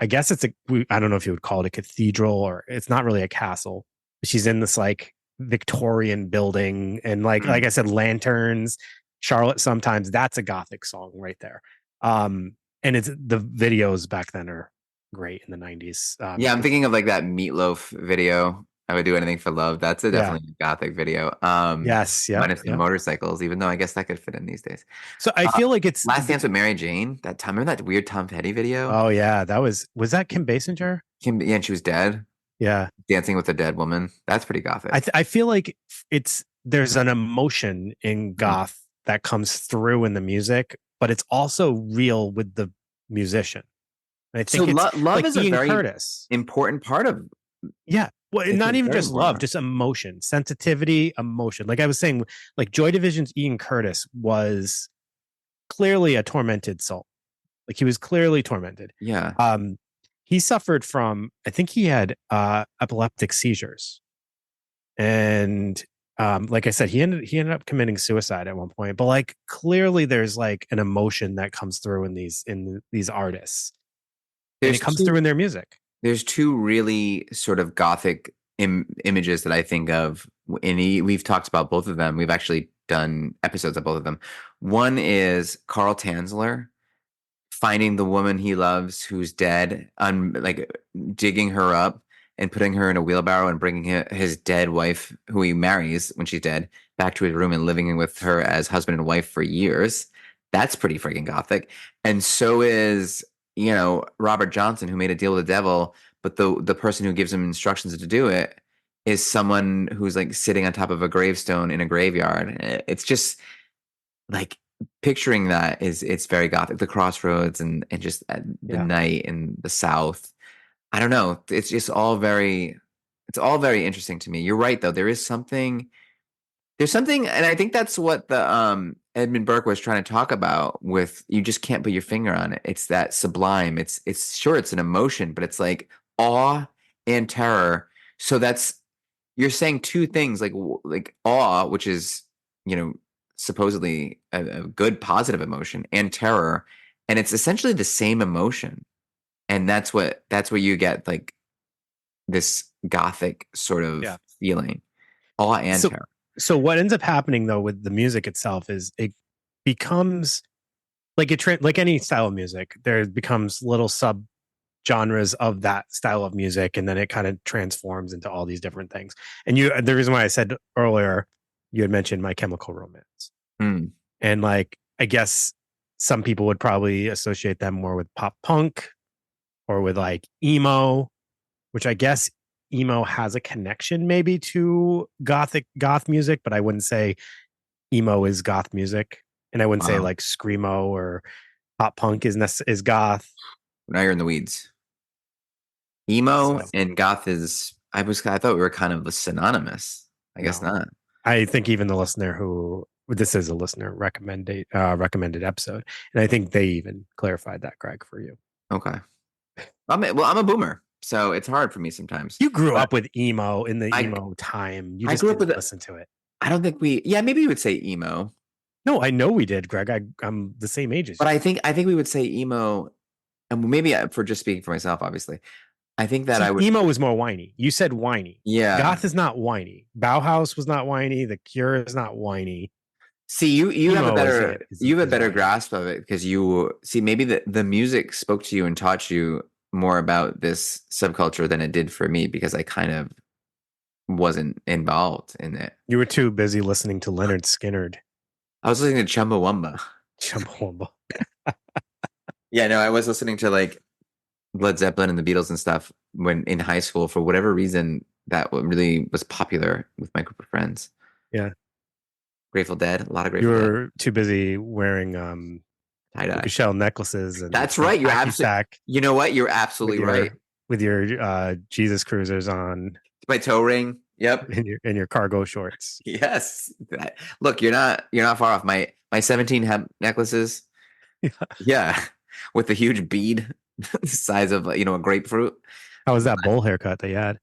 I guess I don't know if you would call it a cathedral, or it's not really a castle. She's in this like Victorian building, and like I said, lanterns. Charlotte Sometimes, that's a gothic song right there. And it's the videos back then are great in the 90s. Yeah, I'm thinking of like that Meatloaf video. I would do anything for love. That's a Yeah. definitely gothic video. Yes, yeah, Minus the motorcycles, even though I guess that could fit in these days. So I feel like it's Last Dance with Mary Jane. That time, remember that weird Tom Petty video? Oh yeah, that was that Kim Basinger? Yeah, and she was dead, Yeah, dancing with a dead woman. That's pretty gothic. I feel like there's an emotion in goth that comes through in the music, but it's also real with the musician. And I think so it's love like is a Ian very Curtis. important part of. Yeah. Well, It's not a even very just important love, part. just emotion, sensitivity, emotion. Like I was saying, like Joy Division's Ian Curtis was clearly a tormented soul. Like he was clearly tormented. Yeah. He suffered from, I think he had epileptic seizures. And like I said, he ended up committing suicide at one point. But like clearly there's like an emotion that comes through in these artists. And it comes through in their music. There's two really sort of gothic images that I think of, and we've talked about both of them. We've actually done episodes of both of them. One is Carl Tanzler finding the woman he loves who's dead, like digging her up and putting her in a wheelbarrow and bringing his dead wife, who he marries when she's dead, back to his room and living with her as husband and wife for years. That's pretty freaking gothic. And so is, Robert Johnson, who made a deal with the devil, but the person who gives him instructions to do it is someone who's like sitting on top of a gravestone in a graveyard. It's just like picturing that it's very gothic. The crossroads and just the night in the South. I don't know. It's just it's all very interesting to me. You're right though. There's something, and I think that's what the Edmund Burke was trying to talk about with, you just can't put your finger on it. It's that sublime. It's sure, it's an emotion, but it's like awe and terror. So you're saying two things, like awe, which is, supposedly a good positive emotion, and terror, and it's essentially the same emotion. And that's where you get like this gothic sort of feeling, awe and terror. So what ends up happening though with the music itself is it becomes like like any style of music, there becomes little sub genres of that style of music, and then it kind of transforms into all these different things. And the reason why I said earlier, you had mentioned My Chemical Romance, and like I guess some people would probably associate them more with pop punk or with like emo, which I guess emo has a connection maybe to goth music, but I wouldn't say emo is goth music, and I wouldn't say like screamo or pop punk is goth. Now you're in the weeds. Emo and goth is, I thought we were kind of synonymous. I guess not. I think even the listener this is a listener recommended episode, and I think they even clarified that, Greg, for you. Okay. I'm a boomer, so it's hard for me sometimes. You grew up with emo in the emo time. You just didn't listen to it. I don't think maybe we would say emo. No, I know we did, Greg. I'm the same age as you. But I think we would say emo, and maybe for just speaking for myself, obviously. I think that emo was more whiny. You said whiny. Yeah. Goth is not whiny. Bauhaus was not whiny. The Cure is not whiny. See, you have a better grasp of it because you see, maybe the music spoke to you and taught you more about this subculture than it did for me, because I kind of wasn't involved in it. You were too busy listening to Leonard Skinner. I was listening to Chumbawamba. Chumbawamba. Yeah, no, I was listening to like Led Zeppelin and the Beatles and stuff when in high school for whatever reason that really was popular with my group of friends. Yeah. Grateful Dead, a lot of You Grateful Dead. were too busy wearing Tie-dye. shell necklaces and That's right. You're hacky absolutely. sack You know what? You're absolutely right. with your Jesus cruisers on My toe ring. Yep. in your cargo shorts. Yes. Look, you're not far off. My 17 hemp necklaces. Yeah. With the huge bead the size of a grapefruit. How was that bowl haircut that you had?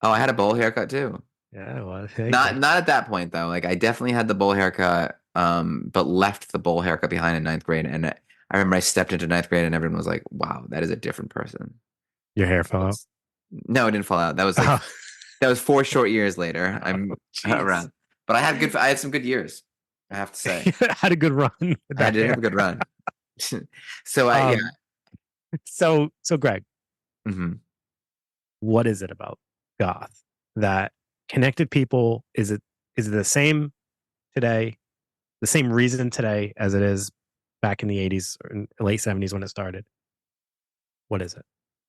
Oh, I had a bowl haircut too. Yeah, well, Not at that point though. Like I definitely had the bowl haircut, but left the bowl haircut behind in ninth grade. And I remember I stepped into ninth grade and everyone was like, "Wow, that is a different person." Your hair fell out. No, it didn't fall out. That was like that was 4 short years later. I'm around, but I had some good years. I have to say, had a good run. I did have a good run. So yeah. So Greg, Mhm. what is it about goth that connected people? Is it the same today, the same reason today as it is back in the 80s or in late 70s when it started? What is it?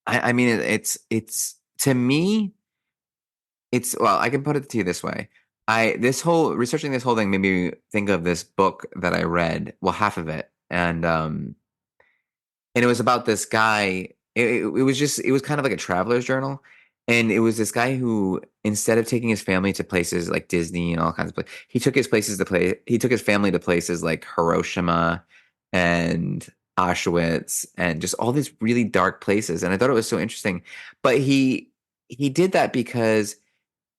I mean, it's to me, well, I can put it to you this way. Researching this whole thing made me think of this book that I read, well, half of it, and it was about this guy. It was kind of like a traveler's journal, and it was this guy who, instead of taking his family to places like Disney and all kinds of places, he took his family to places like Hiroshima and Auschwitz and just all these really dark places. And I thought it was so interesting. But he did that because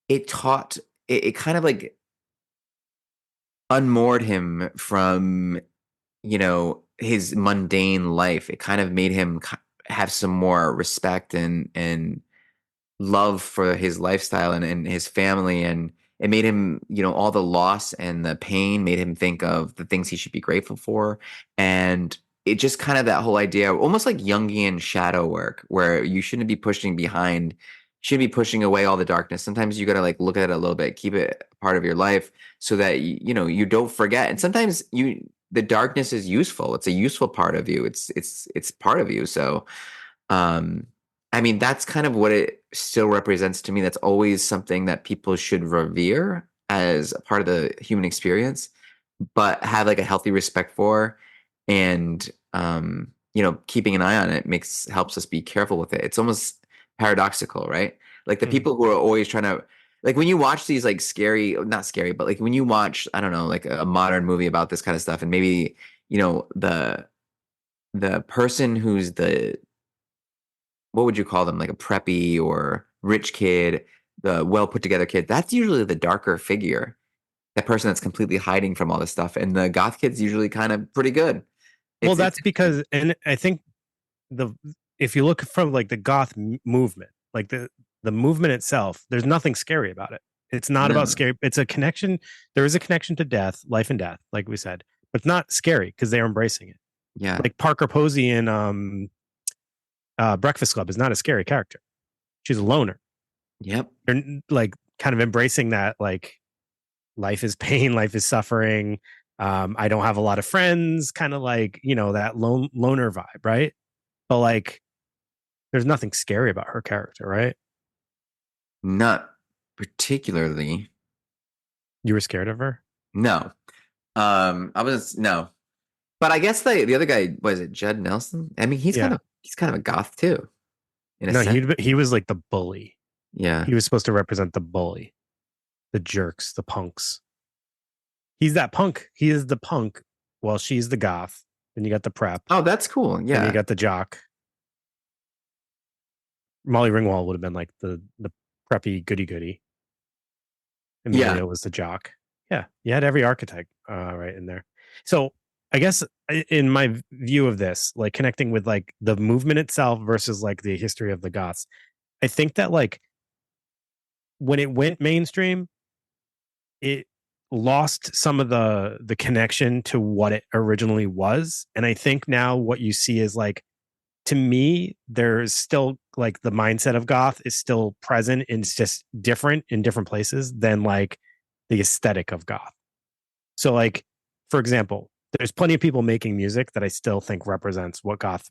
it kind of like unmoored him from his mundane life. It kind of made him have some more respect and love for his lifestyle and his family, and it made him, all the loss and the pain made him think of the things he should be grateful for. And it just kind of that whole idea, almost like Jungian shadow work, where you shouldn't be pushing away all the darkness. Sometimes you got to like look at it a little bit, keep it part of your life so that you don't forget. And sometimes the darkness is useful. It's a useful part of you. It's part of you. So, I mean, that's kind of what it still represents to me. That's always something that people should revere as a part of the human experience, but have like a healthy respect for, and keeping an eye on it helps us be careful with it. It's almost paradoxical, right? Like the people who are always trying to, like when you watch these like not scary, but like when you watch, I don't know, like a modern movie about this kind of stuff, and maybe the person who's what would you call them? Like a preppy or rich kid, the well put together kid. That's usually the darker figure. That person that's completely hiding from all this stuff. And the goth kid's usually kind of pretty good. Well, that's because, and I think if you look from like the goth movement, like the movement itself, there's nothing scary about it. It's not about scary. It's a connection. There is a connection to death, life and death, like we said, but it's not scary because they're embracing it. Yeah. Like Parker Posey in Breakfast Club is not a scary character. She's a loner. Yep. They're like kind of embracing that, like life is pain, life is suffering. I don't have a lot of friends, kind of like, that loner vibe, right? But like, there's nothing scary about her character, right? Not particularly. You were scared of her? No. I was no. But I guess the other guy, was it Judd Nelson? I mean, he's kind of a goth too. No, he was like the bully. Yeah. He was supposed to represent the bully, the jerks, the punks. He's that punk. He is the punk. Well, she's the goth. Then you got the prep. Oh, that's cool. Yeah. And you got the jock. Molly Ringwald would have been like the preppy goody. And Maria was the jock. Yeah. You had every archetype right in there. So I guess in my view of this, like connecting with like the movement itself versus like the history of the goths, I think that like when it went mainstream, it lost some of the connection to what it originally was. And I think now what you see is like, to me, there's still like the mindset of goth is still present, and it's just different in different places than like the aesthetic of goth. So like for example, there's plenty of people making music that I still think represents what goth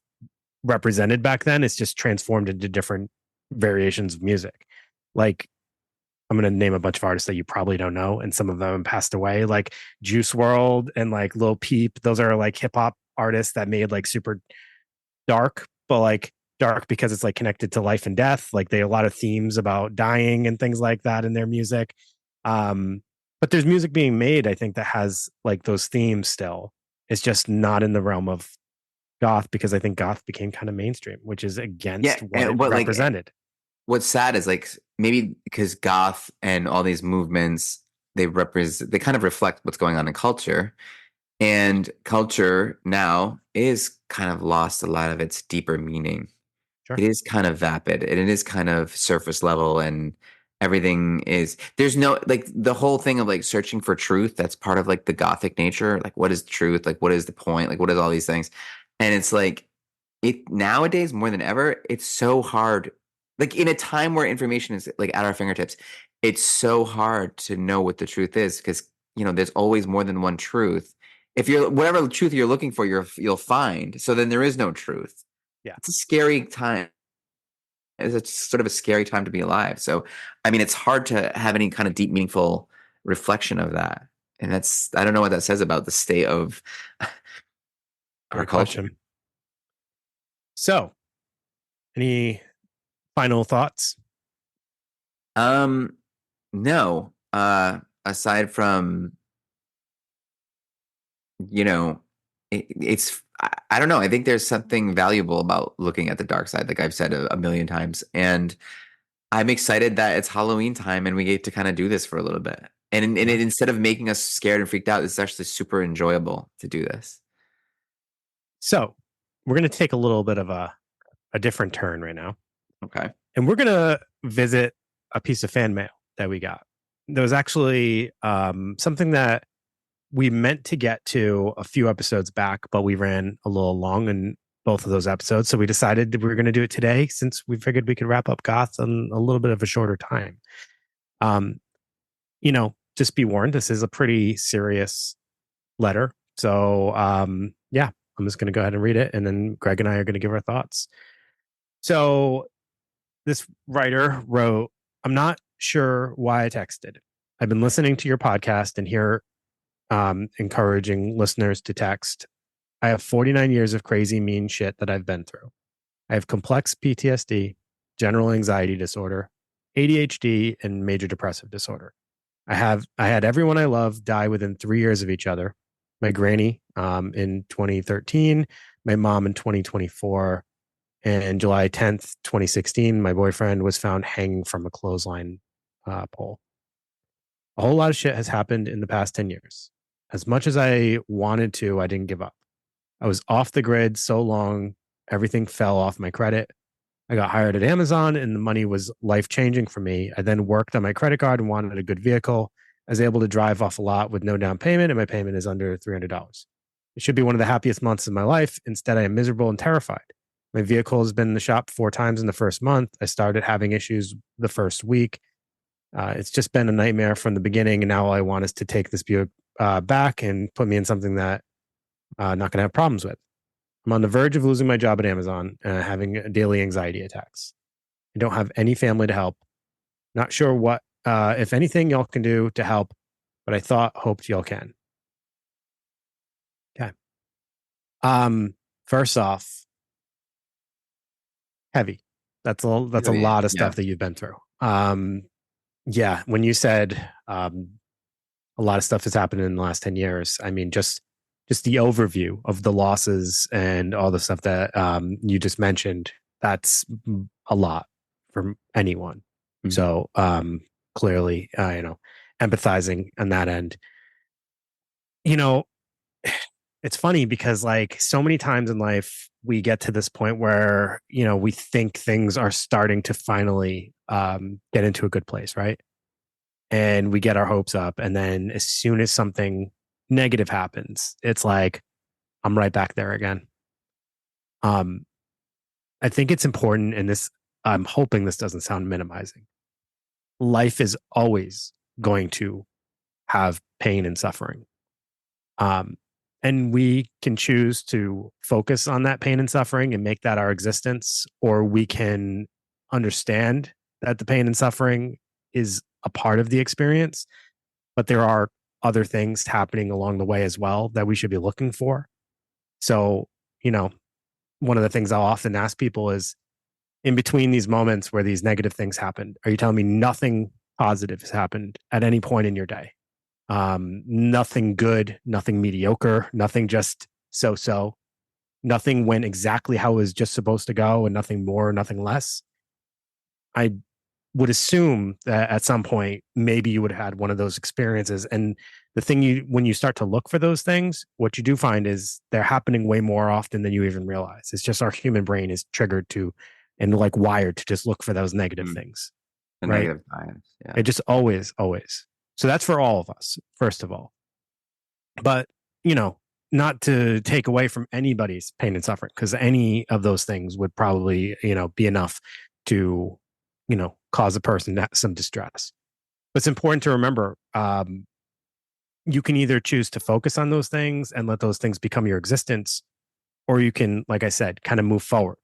represented back then. It's just transformed into different variations of music. Like, I'm going to name a bunch of artists that you probably don't know, and some of them passed away, like Juice World and like Lil Peep. Those are like hip hop artists that made like super dark, but like dark because it's like connected to life and death. Like they have a lot of themes about dying and things like that in their music. But there's music being made, I think, that has like those themes still. It's just not in the realm of goth because I think goth became kind of mainstream, which is against what it but like represented. what's sad is like maybe because goth and all these movements they kind of reflect what's going on in culture, and culture now is kind of lost a lot of its deeper meaning. Sure. It is kind of vapid and it is kind of surface level, and everything is there's no like the whole thing of like searching for truth. That's part of like the gothic nature. Like what is truth? Like what is the point? Like what is all these things? And it's like it nowadays more than ever, it's so hard. Like in a time where information is like at our fingertips, it's so hard to know what the truth is because there's always more than one truth. If you're whatever truth you're looking for, you'll find. So then there is no truth. Yeah. It's a scary time. It's sort of a scary time to be alive. So, I mean, it's hard to have any kind of deep, meaningful reflection of that. And I don't know what that says about the state of our Great culture. question. So, any final thoughts? No. Aside from, it's I don't know. I think there's something valuable about looking at the dark side, like I've said a million times. And I'm excited that it's Halloween time and we get to kind of do this for a little bit. And instead of making us scared and freaked out, it's actually super enjoyable to do this. So, we're going to take a little bit of a different turn right now. Okay. And we're going to visit a piece of fan mail that we got. There was actually something that we meant to get to a few episodes back, but we ran a little long in both of those episodes. So we decided that we were going to do it today since we figured we could wrap up Goth in a little bit of a shorter time. Just be warned, this is a pretty serious letter. So yeah, I'm just going to go ahead and read it. And then Greg and I are going to give our thoughts. So this writer wrote, I'm not sure why I texted. I've been listening to your podcast and here encouraging listeners to text. I have 49 years of crazy, mean shit that I've been through. I have complex PTSD, general anxiety disorder, ADHD, and major depressive disorder. I had everyone I love die within 3 years of each other. My granny in 2013, my mom in 2024, and July 10th, 2016, my boyfriend was found hanging from a clothesline pole. A whole lot of shit has happened in the past 10 years. As much as I wanted to, I didn't give up. I was off the grid so long, everything fell off my credit. I got hired at Amazon and the money was life changing for me. I then worked on my credit card and wanted a good vehicle. I was able to drive off a lot with no down payment, and my payment is under $300. It should be one of the happiest months of my life. Instead, I am miserable and terrified. My vehicle has been in the shop 4 times in the first month. I started having issues the first week. It's just been a nightmare from the beginning, and now all I want is to take this Buick back and put me in something that I'm not going to have problems with. I'm on the verge of losing my job at Amazon, having daily anxiety attacks. I don't have any family to help. Not sure what, if anything, y'all can do to help, but I hoped y'all can. Okay. First off, heavy. That's a lot of stuff that you've been through. Yeah, when you said a lot of stuff has happened in the last 10 years, I mean, just the overview of the losses and all the stuff that you just mentioned, that's a lot for anyone. Mm-hmm. So clearly, empathizing on that end. It's funny because like so many times in life, we get to this point where, we think things are starting to finally get into a good place, right? And we get our hopes up. And then as soon as something negative happens, it's like, I'm right back there again. I think it's important, and I'm hoping this doesn't sound minimizing. Life is always going to have pain and suffering. Um, and we can choose to focus on that pain and suffering and make that our existence, or we can understand that the pain and suffering is a part of the experience, but there are other things happening along the way as well that we should be looking for. So, you know, one of the things I'll often ask people is, in between these moments where these negative things happened, are you telling me nothing positive has happened at any point in your day? Nothing good, nothing mediocre, nothing just so, nothing went exactly how it was just supposed to go, and nothing more, nothing less. I would assume that at some point, maybe you would have had one of those experiences. And the thing when you start to look for those things, what you do find is they're happening way more often than you even realize. It's just our human brain is triggered to and like wired to just look for those negative things. The Right? negative bias. Yeah. It just always. So that's for all of us, first of all. But, not to take away from anybody's pain and suffering, because any of those things would probably, be enough to, cause a person some distress. But it's important to remember, you can either choose to focus on those things and let those things become your existence, or you can, like I said, kind of move forward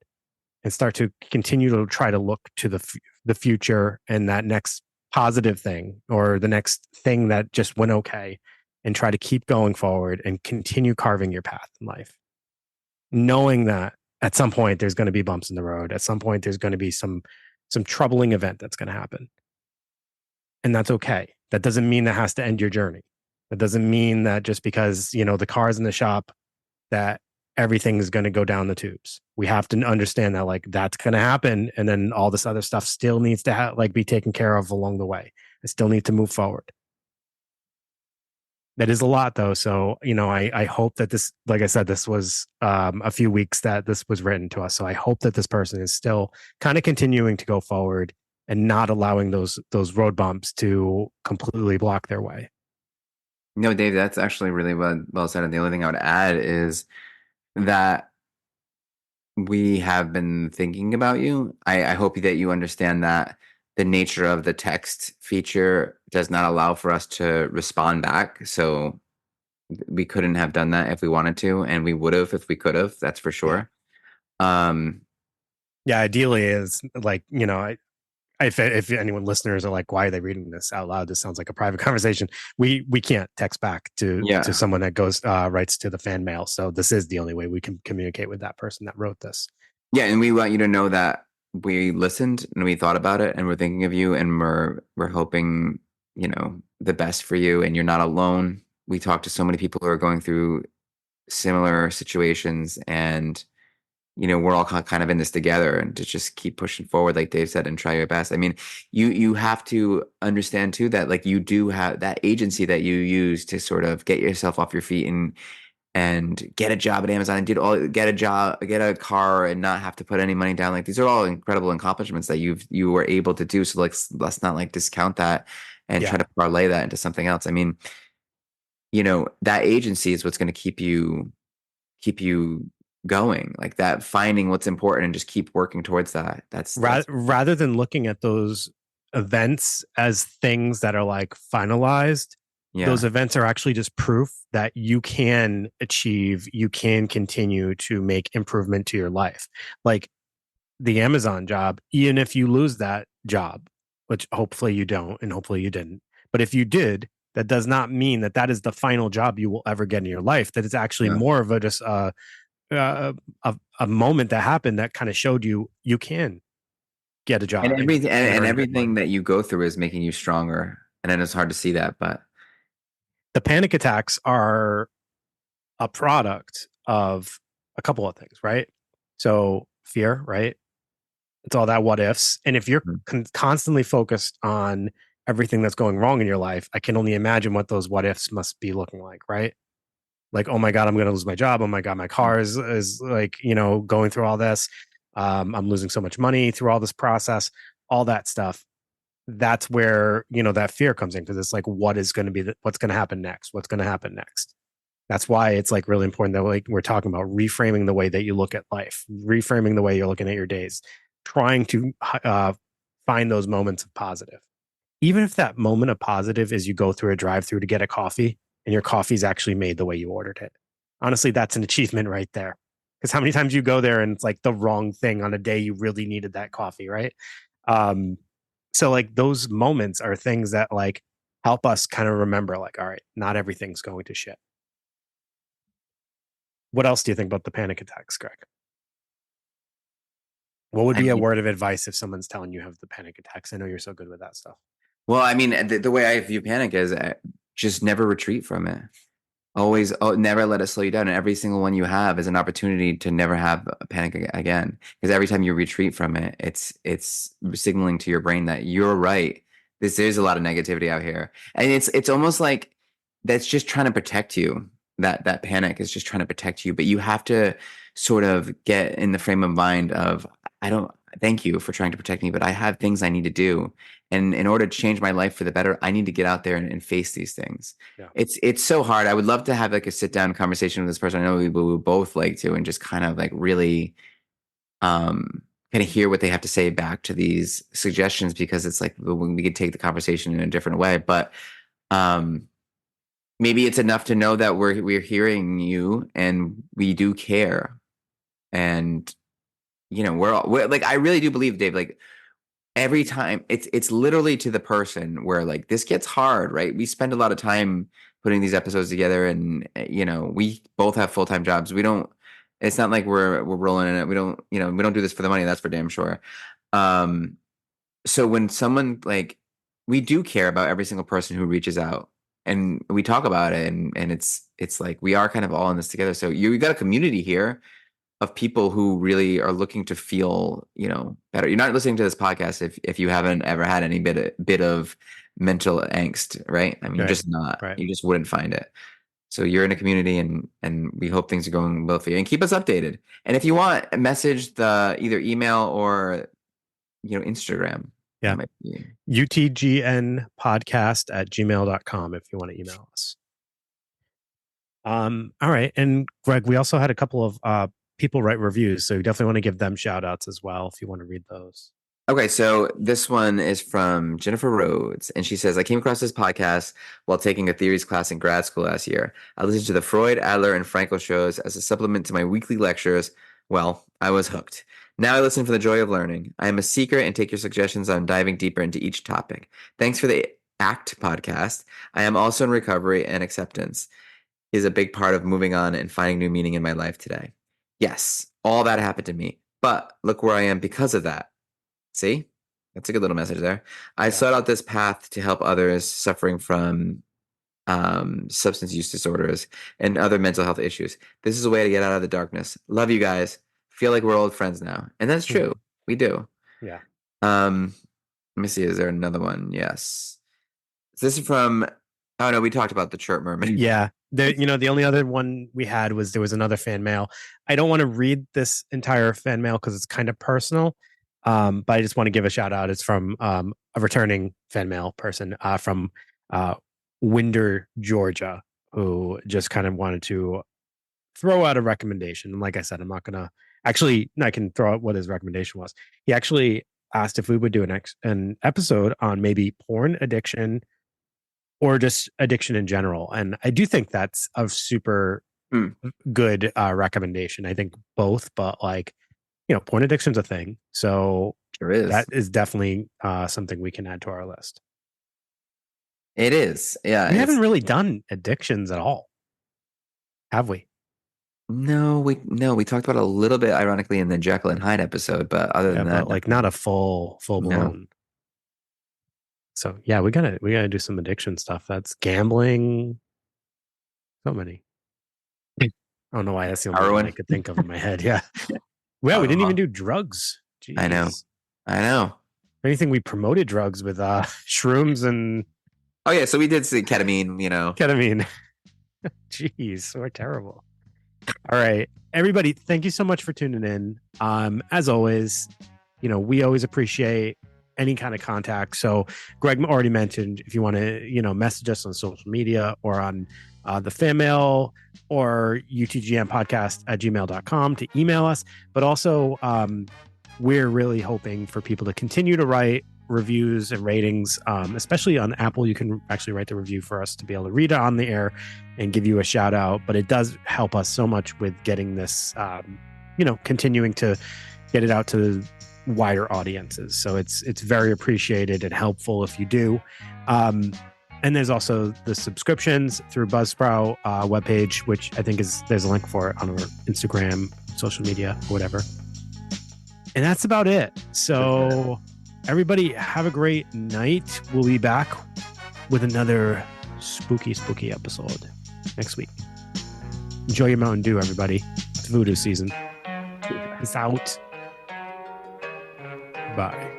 and start to continue to try to look to the future and that next positive thing, or the next thing that just went okay, and try to keep going forward and continue carving your path in life, knowing that at some point there's going to be bumps in the road. At some point there's going to be some troubling event that's going to happen, and that's okay. That doesn't mean that has to end your journey. That doesn't mean that just because the car's in the shop, that everything is going to go down the tubes. We have to understand that like that's going to happen, and then all this other stuff still needs to be taken care of along the way. I still need to move forward. That is a lot though. So, I hope that this, like I said, this was a few weeks that this was written to us. So I hope that this person is still kind of continuing to go forward and not allowing those road bumps to completely block their way. No, Dave, that's actually really well said. And the only thing I would add is that we have been thinking about you. I hope that you understand that the nature of the text feature does not allow for us to respond back. So we couldn't have done that if we wanted to, and we would have if we could have. That's for sure. Yeah, ideally is like, if anyone listeners are like, why are they reading this out loud? This sounds like a private conversation. We can't text back to someone that goes writes to the fan mail. So this is the only way we can communicate with that person that wrote this. Yeah, and we want you to know that we listened and we thought about it, and we're thinking of you, and we're hoping the best for you, and you're not alone. We talk to so many people who are going through similar situations, and we're all kind of in this together, and to just keep pushing forward, like Dave said, and try your best. I mean, you have to understand too that like you do have that agency that you use to sort of get yourself off your feet and get a job at Amazon and get a car and not have to put any money down. Like these are all incredible accomplishments that you were able to do. So like, let's not like discount that and try to parlay that into something else. I mean, that agency is what's going to keep you going, like that, finding what's important and just keep working towards that. That's rather than looking at those events as things that are like finalized. Those events are actually just proof that you can continue to make improvement to your life. Like the Amazon job, even if you lose that job, which hopefully you don't, and hopefully you didn't. But if you did, that does not mean that is the final job you will ever get in your life. That it's actually more of a moment that happened that kind of showed you can get a job. And everything that you go through is making you stronger. And then it's hard to see that, but the panic attacks are a product of a couple of things, right? So fear, right? It's all that what ifs. And if you're constantly focused on everything that's going wrong in your life, I can only imagine what those what ifs must be looking like, right? Like, oh my God, I'm going to lose my job. Oh my God, my car is like, going through all this. I'm losing so much money through all this process, all that stuff. That's where, that fear comes in, because it's like, what's going to happen next? What's going to happen next? That's why it's like really important that like we're talking about reframing the way that you look at life, reframing the way you're looking at your days, trying to find those moments of positive. Even if that moment of positive is you go through a drive-through to get a coffee and your coffee's actually made the way you ordered it. Honestly, that's an achievement right there. Because how many times you go there and it's like the wrong thing on a day you really needed that coffee, right? So like those moments are things that like help us kind of remember, like, all right, not everything's going to shit. What else do you think about the panic attacks, Greg? What would I be a mean, word of advice if someone's telling you have the panic attacks? I know you're so good with that stuff. well, I mean, the way I view panic is just never retreat from it. Always, never let it slow you down. And every single one you have is an opportunity to never have a panic again. Because every time you retreat from it, it's signaling to your brain that you're right. There's a lot of negativity out here, and it's almost like that's just trying to protect you. That panic is just trying to protect you, but you have to sort of get in the frame of mind of I don't. Thank you for trying to protect me, but I have things I need to do, and in order to change my life for the better, I need to get out there and face these things. Yeah. It's so hard. I would love to have like a sit down conversation with this person. I know we would both like to, and just kind of like really kind of hear what they have to say back to these suggestions, because it's like when we could take the conversation in a different way. But maybe it's enough to know that we're hearing you and we do care. And we're like, I really do believe, Dave, like every time it's literally to the person where like this gets hard, right? We spend a lot of time putting these episodes together, and we both have full-time jobs. It's not like we're rolling in it. We don't do this for the money. That's for damn sure. So when someone like, we do care about every single person who reaches out, and we talk about it, and it's like we are kind of all in this together. So you got a community here of people who really are looking to feel, better. You're not listening to this podcast if you haven't ever had any bit of mental angst, right? I mean, Right. just not. Right. You just wouldn't find it. So you're in a community, and we hope things are going well for you. And keep us updated. And if you want, message the either email or Instagram. Yeah. utgnpodcast@gmail.com if you want to email us. All right. And Greg, we also had a couple of people write reviews, so you definitely want to give them shout outs as well if you want to read those. Okay, so this one is from Jennifer Rhodes, and she says, I came across this podcast while taking a theories class in grad school last year. I listened to the Freud, Adler, and Frankl shows as a supplement to my weekly lectures. Well, I was hooked. Now I listen for the joy of learning. I am a seeker and take your suggestions on diving deeper into each topic. Thanks for the ACT podcast. I am also in recovery, and acceptance is a big part of moving on and finding new meaning in my life today. Yes, all that happened to me, but look where I am because of that. See, that's a good little message there. I sought out this path to help others suffering from substance use disorders and other mental health issues. This is a way to get out of the darkness. Love you guys. Feel like we're old friends now. And that's true. Mhm. We do. Yeah. Let me see. Is there another one? Yes. This is from, oh no, we talked about the chirp mermaid. Yeah. The only other one we had was there was another fan mail. I don't want to read this entire fan mail because it's kind of personal. But I just want to give a shout out. It's from a returning fan mail person from Winder, Georgia, who just kind of wanted to throw out a recommendation. And like I said, I'm not going to actually, I can throw out what his recommendation was. He actually asked if we would do an episode on maybe porn addiction or just addiction in general. And I do think that's a super good recommendation. I think both, but like, porn addiction's a thing. So Sure is. that is definitely something we can add to our list. It is. Yeah. We haven't really done addictions at all, have we? No, we talked about it a little bit, ironically, in the Jekyll and Hyde episode, but other than that, but like not a full blown. So yeah, we gotta do some addiction stuff. That's gambling. So many. I don't know why that's the only one I could think of in my head. Yeah. Well, we didn't even do drugs. Jeez. I know. Anything we promoted drugs with shrooms and oh yeah, so we did see ketamine, Ketamine. Jeez, we're terrible. All right. Everybody, thank you so much for tuning in. As always, we always appreciate any kind of contact. So Greg already mentioned if you want to, message us on social media or on the fan mail or utgmpodcast@gmail.com to email us. But also, we're really hoping for people to continue to write reviews and ratings, especially on Apple. You can actually write the review for us to be able to read it on the air and give you a shout out. But it does help us so much with getting this, continuing to get it out to wider audiences. So it's very appreciated and helpful if you do. And there's also the subscriptions through Buzzsprout webpage, which I think there's a link for it on our Instagram, social media, or whatever. And that's about it. So everybody have a great night. We'll be back with another spooky episode next week. Enjoy your Mountain Dew, everybody. It's voodoo season. It's out. Bye.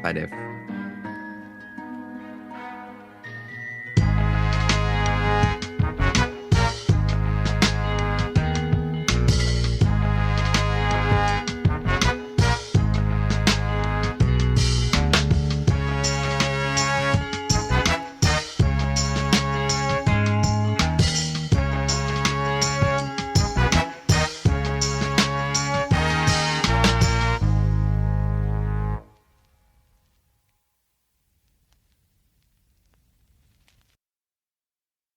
Bye, Dave.